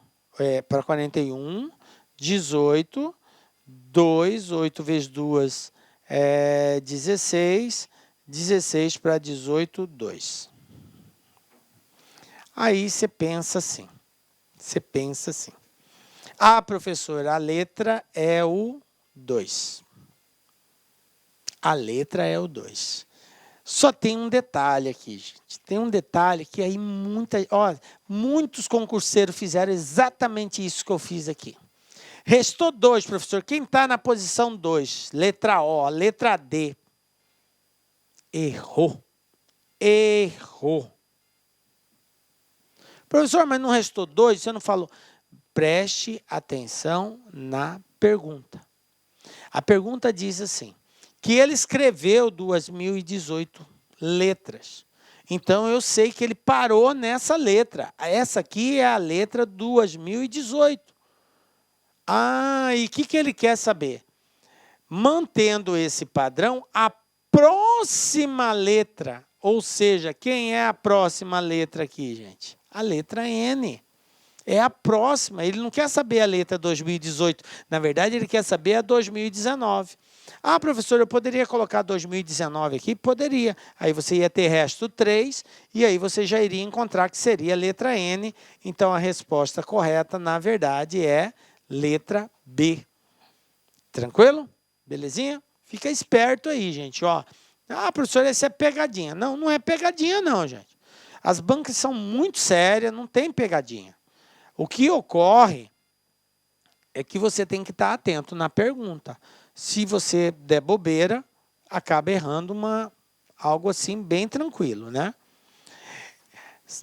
[SPEAKER 1] Para 41, 18. 2. 8 vezes 2 é 16. 16 para 18, 2. Aí você pensa assim. Ah, professor, a letra é o 2. A letra é o 2. Só tem um detalhe aqui, gente. Tem um detalhe que aí muitos concurseiros fizeram exatamente isso que eu fiz aqui. Restou 2, professor. Quem está na posição 2? Letra O, letra D. Errou. Professor, mas não restou 2? Você não falou? Preste atenção na pergunta. A pergunta diz assim, que ele escreveu 2018 letras. Então, eu sei que ele parou nessa letra. Essa aqui é a letra 2018. Ah, e o que ele quer saber? Mantendo esse padrão, a próxima letra, ou seja, quem é a próxima letra aqui, gente? A letra N. É a próxima, ele não quer saber a letra 2018, na verdade ele quer saber a 2019. Ah, professor, eu poderia colocar 2019 aqui? Poderia. Aí você ia ter resto 3 e aí você já iria encontrar que seria a letra N. Então a resposta correta, na verdade, é letra B. Tranquilo? Belezinha? Fica esperto aí, gente. Ó. Ah, professor, essa é pegadinha. Não, não é pegadinha não, gente. As bancas são muito sérias, não tem pegadinha. O que ocorre é que você tem que estar atento na pergunta. Se você der bobeira, acaba errando algo assim bem tranquilo, né?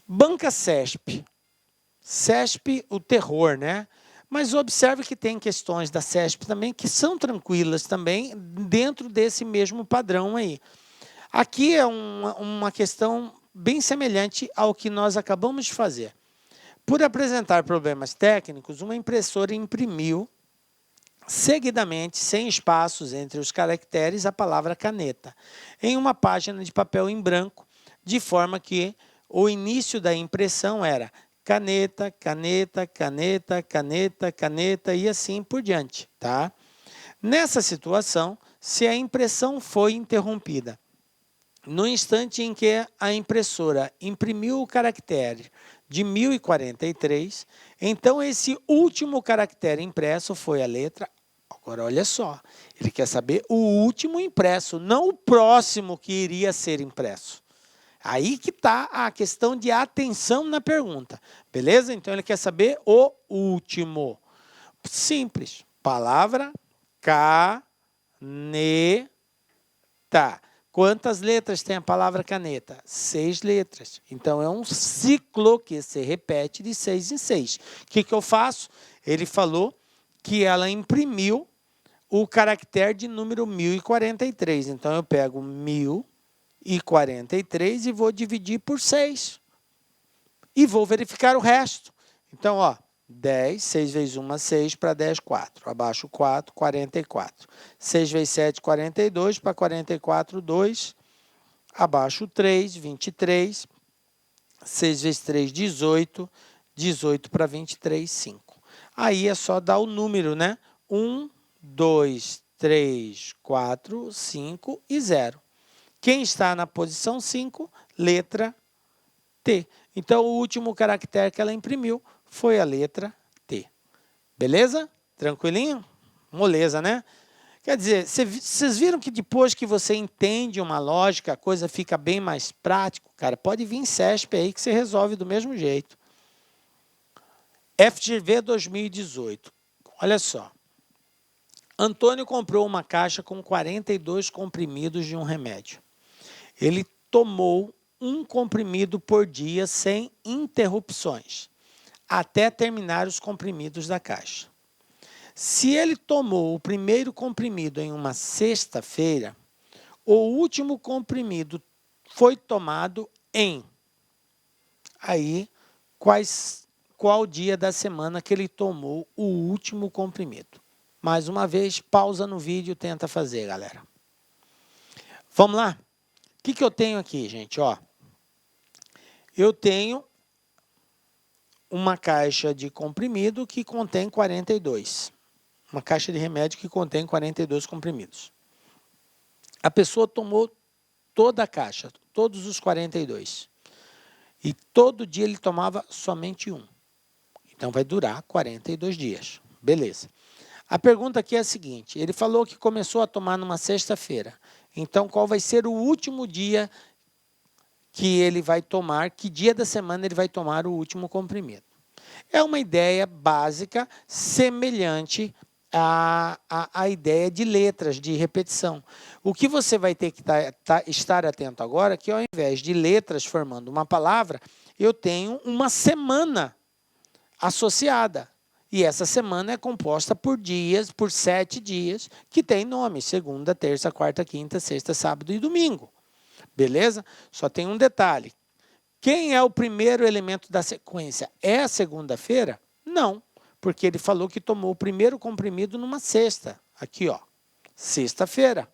[SPEAKER 1] Banca CESP. CESP, o terror, né? Mas observe que tem questões da CESP também que são tranquilas também dentro desse mesmo padrão aí. Aqui é uma questão bem semelhante ao que nós acabamos de fazer. Por apresentar problemas técnicos, uma impressora imprimiu seguidamente, sem espaços entre os caracteres, a palavra caneta, em uma página de papel em branco, de forma que o início da impressão era caneta, caneta, caneta, caneta, caneta e assim por diante, tá? Nessa situação, se a impressão foi interrompida, no instante em que a impressora imprimiu o caractere de 1043, então esse último caractere impresso foi a letra. Agora, olha só, ele quer saber o último impresso, não o próximo que iria ser impresso. Aí que está a questão de atenção na pergunta, beleza? Então, ele quer saber o último. Simples, palavra caneta. Quantas letras tem a palavra caneta? 6 letras. Então, é um ciclo que se repete de 6 em 6. O que eu faço? Ele falou que ela imprimiu o caractere de número 1043. Então, eu pego 1043 e vou dividir por 6. E vou verificar o resto. Então, ó, 10, 6 vezes 1, 6, para 10, 4. Abaixo 4, 44. 6 vezes 7, 42, para 44, 2. Abaixo 3, 23. 6 vezes 3, 18. 18 para 23, 5. Aí é só dar o número, né? 1, 2, 3, 4, 5 e 0. Quem está na posição 5? Letra T. Então, o último caractere que ela imprimiu foi a letra T. Beleza? Tranquilinho? Moleza, né? Quer dizer, vocês viram que depois que você entende uma lógica, a coisa fica bem mais prática? Cara, pode vir CESP aí que você resolve do mesmo jeito. FGV 2018. Olha só. Antônio comprou uma caixa com 42 comprimidos de um remédio. Ele tomou um comprimido por dia sem interrupções, até terminar os comprimidos da caixa. Se ele tomou o primeiro comprimido em uma sexta-feira, o último comprimido foi tomado em... Aí, qual dia da semana que ele tomou o último comprimido? Mais uma vez, pausa no vídeo, tenta fazer, galera. Vamos lá? O que eu tenho aqui, gente? Ó, eu tenho uma caixa de comprimido que contém 42. Uma caixa de remédio que contém 42 comprimidos. A pessoa tomou toda a caixa, todos os 42. E todo dia ele tomava somente um. Então, vai durar 42 dias. Beleza. A pergunta aqui é a seguinte. Ele falou que começou a tomar numa sexta-feira. Então, qual vai ser o último dia que ele vai tomar, que dia da semana ele vai tomar o último comprimido? É uma ideia básica, semelhante à ideia de letras, de repetição. O que você vai ter que estar atento agora é que, ao invés de letras formando uma palavra, eu tenho uma semana associada. E essa semana é composta por dias, por 7 dias, que tem nome: segunda, terça, quarta, quinta, sexta, sábado e domingo. Beleza? Só tem um detalhe. Quem é o primeiro elemento da sequência? É a segunda-feira? Não, porque ele falou que tomou o primeiro comprimido numa sexta. Aqui, ó, sexta-feira.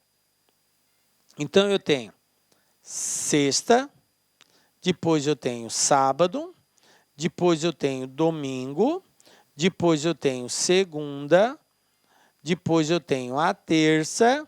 [SPEAKER 1] Então, eu tenho sexta, depois eu tenho sábado, depois eu tenho domingo, depois eu tenho segunda, depois eu tenho a terça,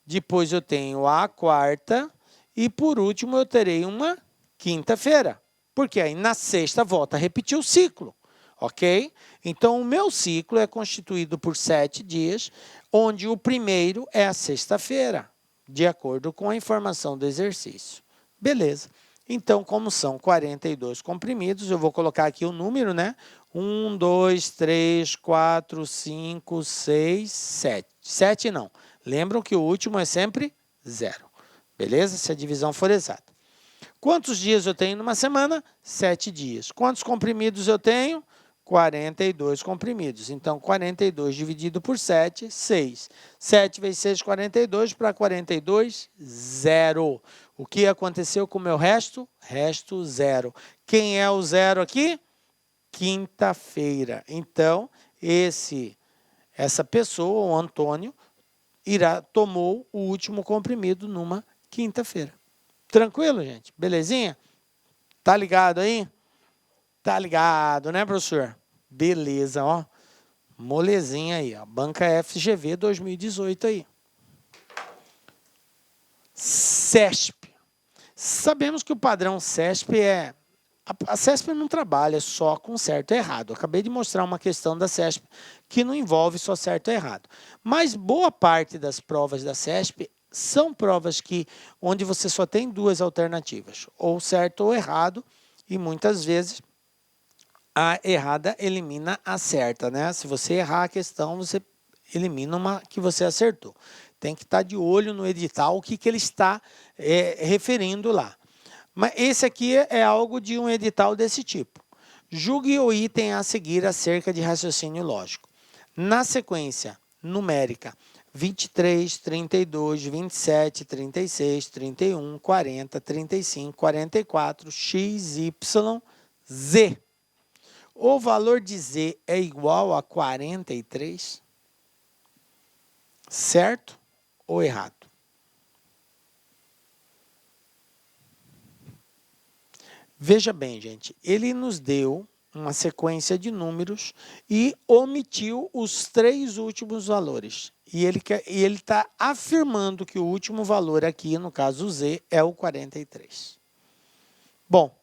[SPEAKER 1] depois eu tenho a quarta e, por último, eu terei uma quinta-feira. Porque aí, na sexta, volta a repetir o ciclo, ok? Então, o meu ciclo é constituído por 7 dias, onde o primeiro é a sexta-feira, de acordo com a informação do exercício. Beleza. Então, como são 42 comprimidos, eu vou colocar aqui o número, né? 1, 2, 3, 4, 5, 6, 7. 7 não. Lembram que o último é sempre 0. Beleza? Se a divisão for exata. Quantos dias eu tenho numa semana? 7 dias. Quantos comprimidos eu tenho? 42 comprimidos. Então, 42 dividido por 7, 6. 7 vezes 6, 42. Para 42, 0. O que aconteceu com o meu resto? Resto 0. Quem é o 0 aqui? Quinta-feira. Então, essa pessoa, o Antônio, tomou o último comprimido numa quinta-feira. Tranquilo, gente? Belezinha? Tá ligado aí? Tá ligado, né, professor? Beleza, ó. Molezinha aí, ó. Banca FGV 2018 aí. CESP. Sabemos que o padrão CESP é... A CESP não trabalha só com certo e errado. Eu acabei de mostrar uma questão da CESP que não envolve só certo e errado. Mas boa parte das provas da CESP são provas onde você só tem duas alternativas, ou certo ou errado, e muitas vezes a errada elimina a certa, né? Se você errar a questão, você elimina uma que você acertou. Tem que estar de olho no edital, o que ele está referindo lá. Mas esse aqui é algo de um edital desse tipo. Julgue o item a seguir acerca de raciocínio lógico. Na sequência numérica, 23, 32, 27, 36, 31, 40, 35, 44, x, y, z. O valor de z é igual a 43? Certo ou errado? Veja bem, gente, ele nos deu uma sequência de números e omitiu os 3 últimos valores. E ele está afirmando que o último valor aqui, no caso z, é o 43. Bom,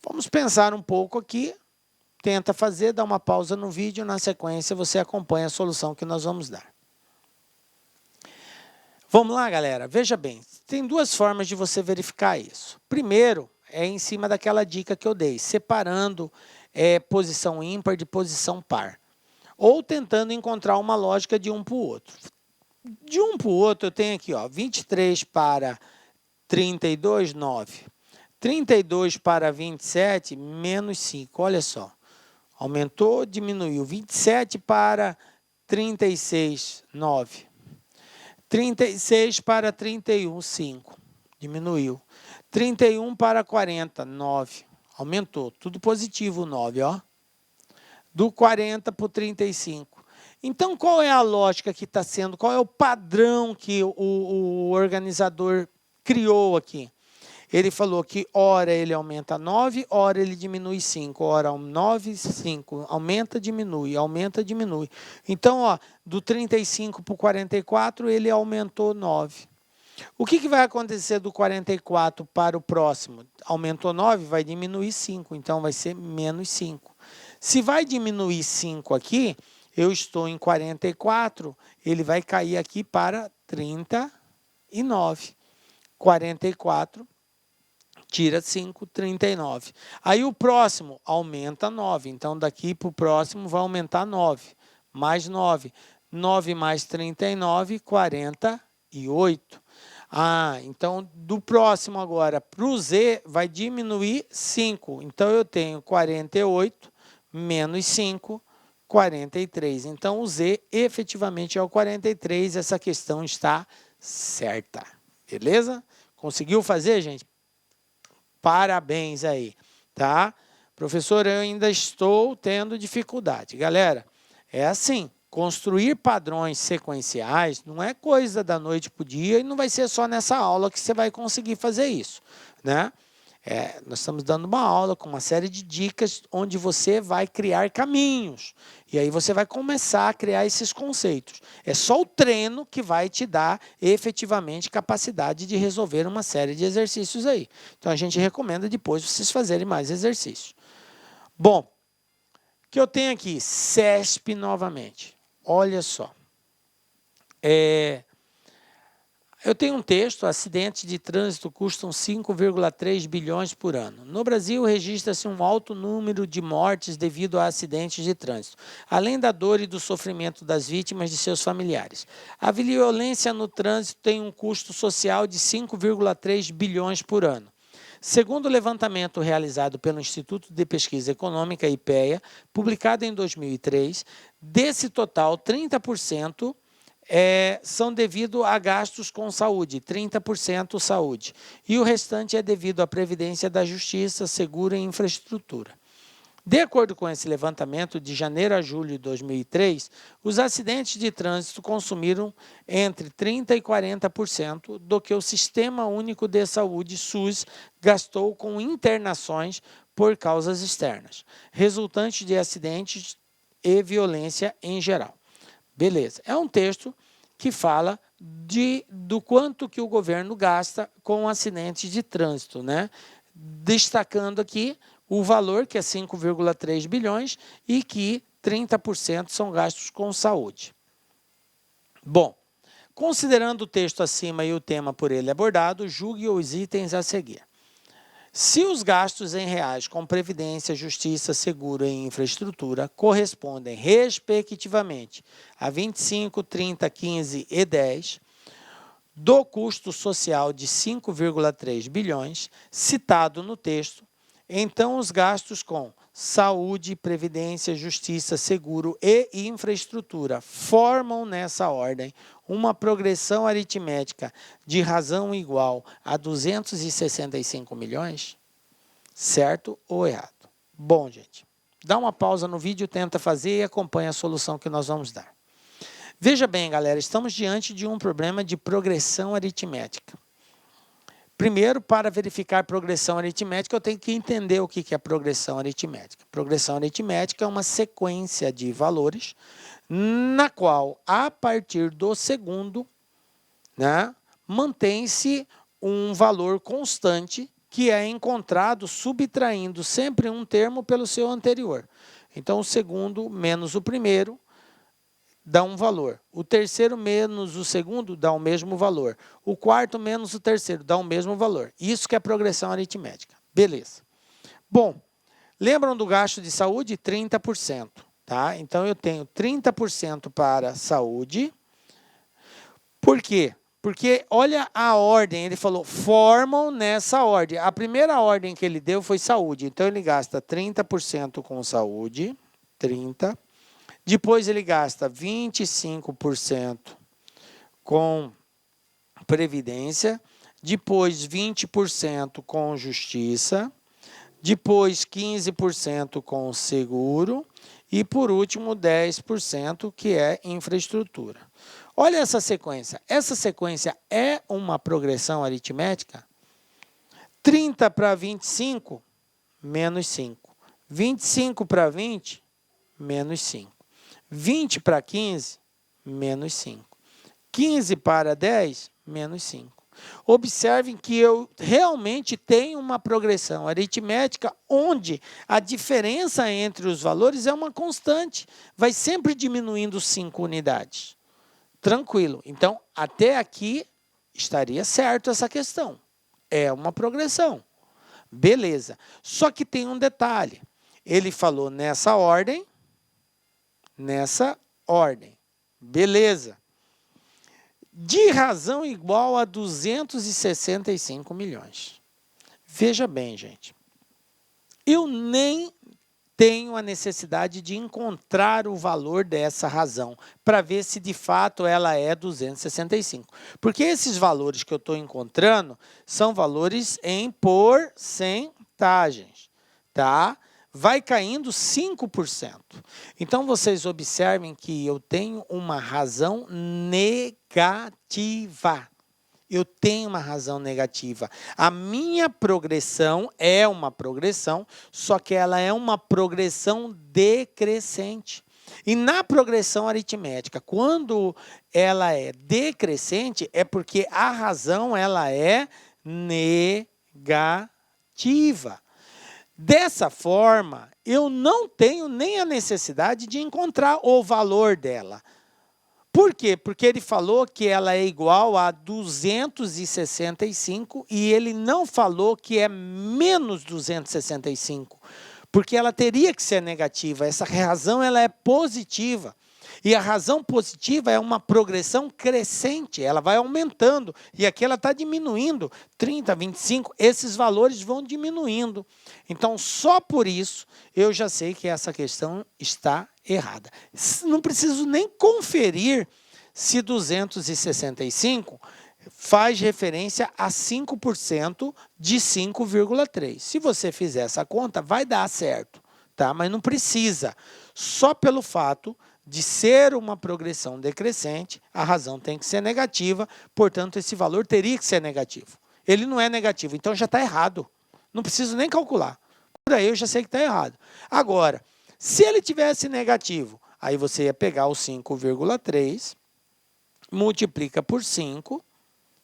[SPEAKER 1] vamos pensar um pouco aqui. Tenta fazer, dá uma pausa no vídeo, na sequência você acompanha a solução que nós vamos dar. Vamos lá, galera? Veja bem, tem duas formas de você verificar isso. Primeiro, é em cima daquela dica que eu dei, separando posição ímpar de posição par. Ou tentando encontrar uma lógica de um para o outro. De um para o outro, eu tenho aqui, ó, 23 para 32, 9. 32 para 27, menos 5. Olha só. Aumentou, diminuiu. 27 para 36, 9. 36 para 31, 5. Diminuiu. 31 para 40, 9. Aumentou. Tudo positivo, 9, ó. Do 40 para o 35. Então, qual é a lógica que está sendo? Qual é o padrão que o organizador criou aqui? Ele falou que ora ele aumenta 9, ora ele diminui 5. Ora 9, 5. Aumenta, diminui, aumenta, diminui. Então, ó, do 35 para o 44, ele aumentou 9. O que vai acontecer do 44 para o próximo? Aumentou 9, vai diminuir 5. Então, vai ser menos 5. Se vai diminuir 5 aqui, eu estou em 44, ele vai cair aqui para 39. 44 tira 5, 39. Aí o próximo aumenta 9. Então, daqui para o próximo vai aumentar 9. Mais 9. 9 mais 39, 48. Então, do próximo agora para o Z vai diminuir 5. Então, eu tenho 48 menos 5, 43. Então, o Z efetivamente é o 43. Essa questão está certa. Beleza? Conseguiu fazer, gente? Parabéns aí, tá? Professor, eu ainda estou tendo dificuldade. Galera, é assim, construir padrões sequenciais não é coisa da noite para o dia e não vai ser só nessa aula que você vai conseguir fazer isso, né? Nós estamos dando uma aula com uma série de dicas onde você vai criar caminhos. E aí você vai começar a criar esses conceitos. É só o treino que vai te dar efetivamente capacidade de resolver uma série de exercícios aí. Então a gente recomenda depois vocês fazerem mais exercícios. Bom, o que eu tenho aqui? CESP novamente. Olha só. Eu tenho um texto: acidentes de trânsito custam 5,3 bilhões por ano. No Brasil, registra-se um alto número de mortes devido a acidentes de trânsito, além da dor e do sofrimento das vítimas e de seus familiares. A violência no trânsito tem um custo social de 5,3 bilhões por ano. Segundo o levantamento realizado pelo Instituto de Pesquisa Econômica, IPEA, publicado em 2003, desse total, 30% são devido a gastos com saúde, 30% saúde, e o restante é devido à Previdência da Justiça, seguro e infraestrutura. De acordo com esse levantamento, de janeiro a julho de 2003, os acidentes de trânsito consumiram entre 30% e 40% do que o Sistema Único de Saúde, SUS, gastou com internações por causas externas, resultantes de acidentes e violência em geral. Beleza. É um texto que fala do quanto que o governo gasta com acidentes de trânsito, né? Destacando aqui o valor, que é 5,3 bilhões, e que 30% são gastos com saúde. Bom, considerando o texto acima e o tema por ele abordado, julgue os itens a seguir. Se os gastos em reais com previdência, justiça, seguro e infraestrutura correspondem, respectivamente, a 25, 30, 15 e 10, do custo social de 5,3 bilhões, citado no texto, então os gastos com saúde, previdência, justiça, seguro e infraestrutura formam, nessa ordem, uma progressão aritmética de razão igual a 265 milhões? Certo ou errado? Bom, gente, dá uma pausa no vídeo, tenta fazer e acompanha a solução que nós vamos dar. Veja bem, galera, estamos diante de um problema de progressão aritmética. Primeiro, para verificar progressão aritmética, eu tenho que entender o que é progressão aritmética. Progressão aritmética é uma sequência de valores na qual, a partir do segundo, né, mantém-se um valor constante que é encontrado subtraindo sempre um termo pelo seu anterior. Então, o segundo menos o primeiro dá um valor. O terceiro menos o segundo dá o mesmo valor. O quarto menos o terceiro dá o mesmo valor. Isso que é progressão aritmética. Beleza. Bom, lembram do gasto de saúde? 30%. Tá? Então, eu tenho 30% para saúde. Por quê? Porque olha a ordem, ele falou, formam nessa ordem. A primeira ordem que ele deu foi saúde. Então, ele gasta 30% com saúde, 30%. Depois ele gasta 25% com previdência, depois 20% com justiça, depois 15% com seguro e, por último, 10% que é infraestrutura. Olha essa sequência. Essa sequência é uma progressão aritmética? 30 para 25, menos 5. 25 para 20, menos 5. 20 para 15, menos 5. 15 para 10, menos 5. Observem que eu realmente tenho uma progressão aritmética onde a diferença entre os valores é uma constante. Vai sempre diminuindo 5 unidades. Tranquilo. Então, até aqui estaria certo essa questão. É uma progressão. Beleza. Só que tem um detalhe. Ele falou nessa ordem. Nessa ordem. Beleza. De razão igual a 265 milhões. Veja bem, gente. Eu nem tenho a necessidade de encontrar o valor dessa razão para ver se de fato ela é 265. Porque esses valores que eu estou encontrando são valores em porcentagens, tá? Vai caindo 5%. Então, vocês observem que eu tenho uma razão negativa. Eu tenho uma razão negativa. A minha progressão é uma progressão, só que ela é uma progressão decrescente. E na progressão aritmética, quando ela é decrescente, é porque a razão ela é negativa. Dessa forma, eu não tenho nem a necessidade de encontrar o valor dela. Por quê? Porque ele falou que ela é igual a 265 e ele não falou que é menos 265, porque ela teria que ser negativa. Essa razão ela é positiva. E a razão positiva é uma progressão crescente, ela vai aumentando. E aqui ela está diminuindo, 30, 25, esses valores vão diminuindo. Então, só por isso, eu já sei que essa questão está errada. Não preciso nem conferir se 265 faz referência a 5% de 5,3. Se você fizer essa conta, vai dar certo, tá? Mas não precisa. Só pelo fato de ser uma progressão decrescente, a razão tem que ser negativa, portanto, esse valor teria que ser negativo. Ele não é negativo, então já está errado. Não preciso nem calcular. Por aí eu já sei que está errado. Agora, se ele tivesse negativo, aí você ia pegar o 5,3, multiplica por 5,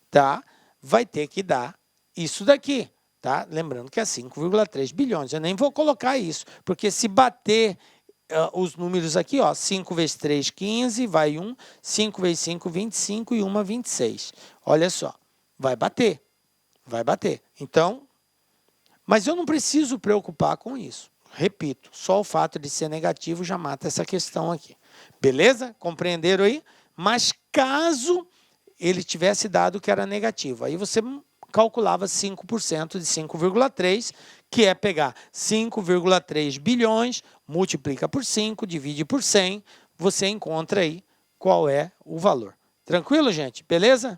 [SPEAKER 1] tá? Vai ter que dar isso daqui, tá? Lembrando que é 5,3 bilhões. Eu nem vou colocar isso, porque se bater os números aqui, ó, 5 vezes 3, 15, vai 1, 5 vezes 5, 25 e 1, 26. Olha só, vai bater, vai bater. Então, mas eu não preciso preocupar com isso. Repito, só o fato de ser negativo já mata essa questão aqui. Beleza? Compreenderam aí? Mas caso ele tivesse dado que era negativo, aí você calculava 5% de 5,3, que é pegar 5,3 bilhões, multiplica por 5, divide por 100, você encontra aí qual é o valor. Tranquilo, gente? Beleza?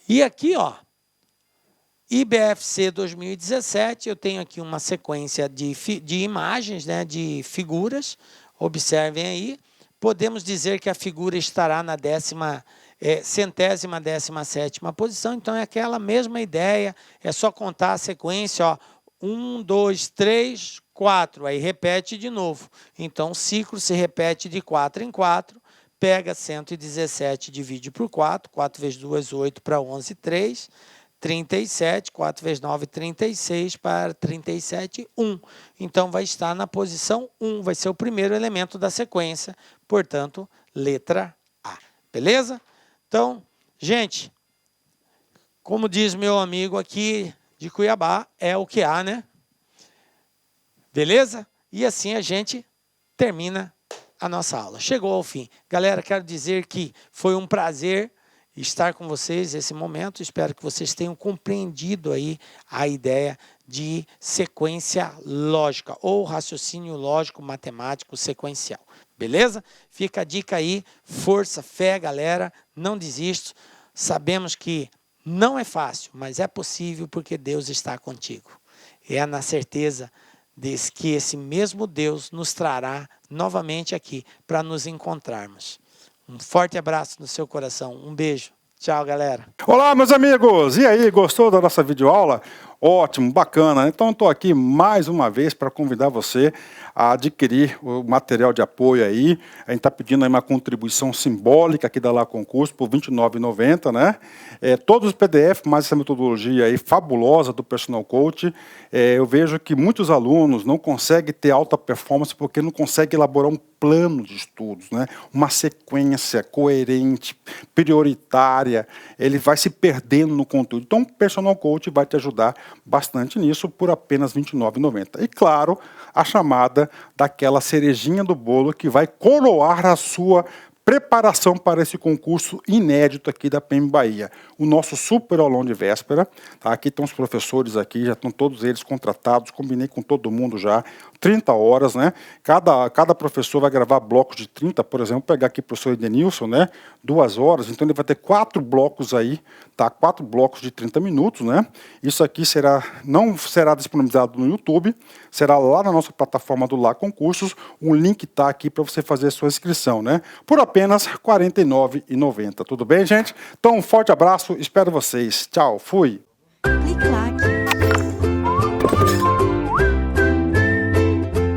[SPEAKER 1] E aqui, ó, IBFC 2017, eu tenho aqui uma sequência de imagens, né, de figuras. Observem aí. Podemos dizer que a figura estará na 17ª posição, então é aquela mesma ideia, é só contar a sequência, ó, 1, 2, 3, 4, aí repete de novo. Então o ciclo se repete de 4 em 4, pega 117, divide por 4, 4 vezes 2, 8 para 11, 3, 37, 4 vezes 9, 36, para 37, 1. Então, vai estar na posição 1, vai ser o primeiro elemento da sequência, portanto, letra A. Beleza? Então, gente, como diz meu amigo aqui de Cuiabá, é o que há, né? Beleza? E assim a gente termina a nossa aula. Chegou ao fim. Galera, quero dizer que foi um prazer estar com vocês nesse momento. Espero que vocês tenham compreendido aí a ideia de sequência lógica ou raciocínio lógico matemático sequencial. Beleza? Fica a dica aí, força, fé, galera, não desista. Sabemos que não é fácil, mas é possível porque Deus está contigo. É na certeza de que esse mesmo Deus nos trará novamente aqui para nos encontrarmos. Um forte abraço no seu coração. Um beijo. Tchau, galera.
[SPEAKER 2] Olá, meus amigos. E aí, gostou da nossa videoaula? Ótimo, bacana. Então, estou aqui mais uma vez para convidar você a adquirir o material de apoio aí. A gente está pedindo aí uma contribuição simbólica aqui da Lá Concurso por R$ 29,90, né? Todos os PDF, mais essa metodologia aí fabulosa do Personal Coach. Eu vejo que muitos alunos não conseguem ter alta performance porque não conseguem elaborar um plano de estudos, né? Uma sequência coerente, prioritária. Ele vai se perdendo no conteúdo. Então, o Personal Coach vai te ajudar bastante nisso por apenas R$ 29,90. E claro, a chamada daquela cerejinha do bolo que vai coroar a sua preparação para esse concurso inédito aqui da PM Bahia. O nosso super aulão de véspera. Tá? Aqui estão os professores aqui, já estão todos eles contratados, combinei com todo mundo já, 30 horas, né? Cada professor vai gravar blocos de 30, por exemplo, vou pegar aqui o professor Edenilson, né? 2 horas, então ele vai ter 4 blocos aí, tá? 4 blocos de 30 minutos, né? Isso aqui não será disponibilizado no YouTube, será lá na nossa plataforma do Lá Concursos, um link está aqui para você fazer a sua inscrição, né? Por apenas R$ 49,90, tudo bem, gente? Então, um forte abraço, espero vocês. Tchau, fui!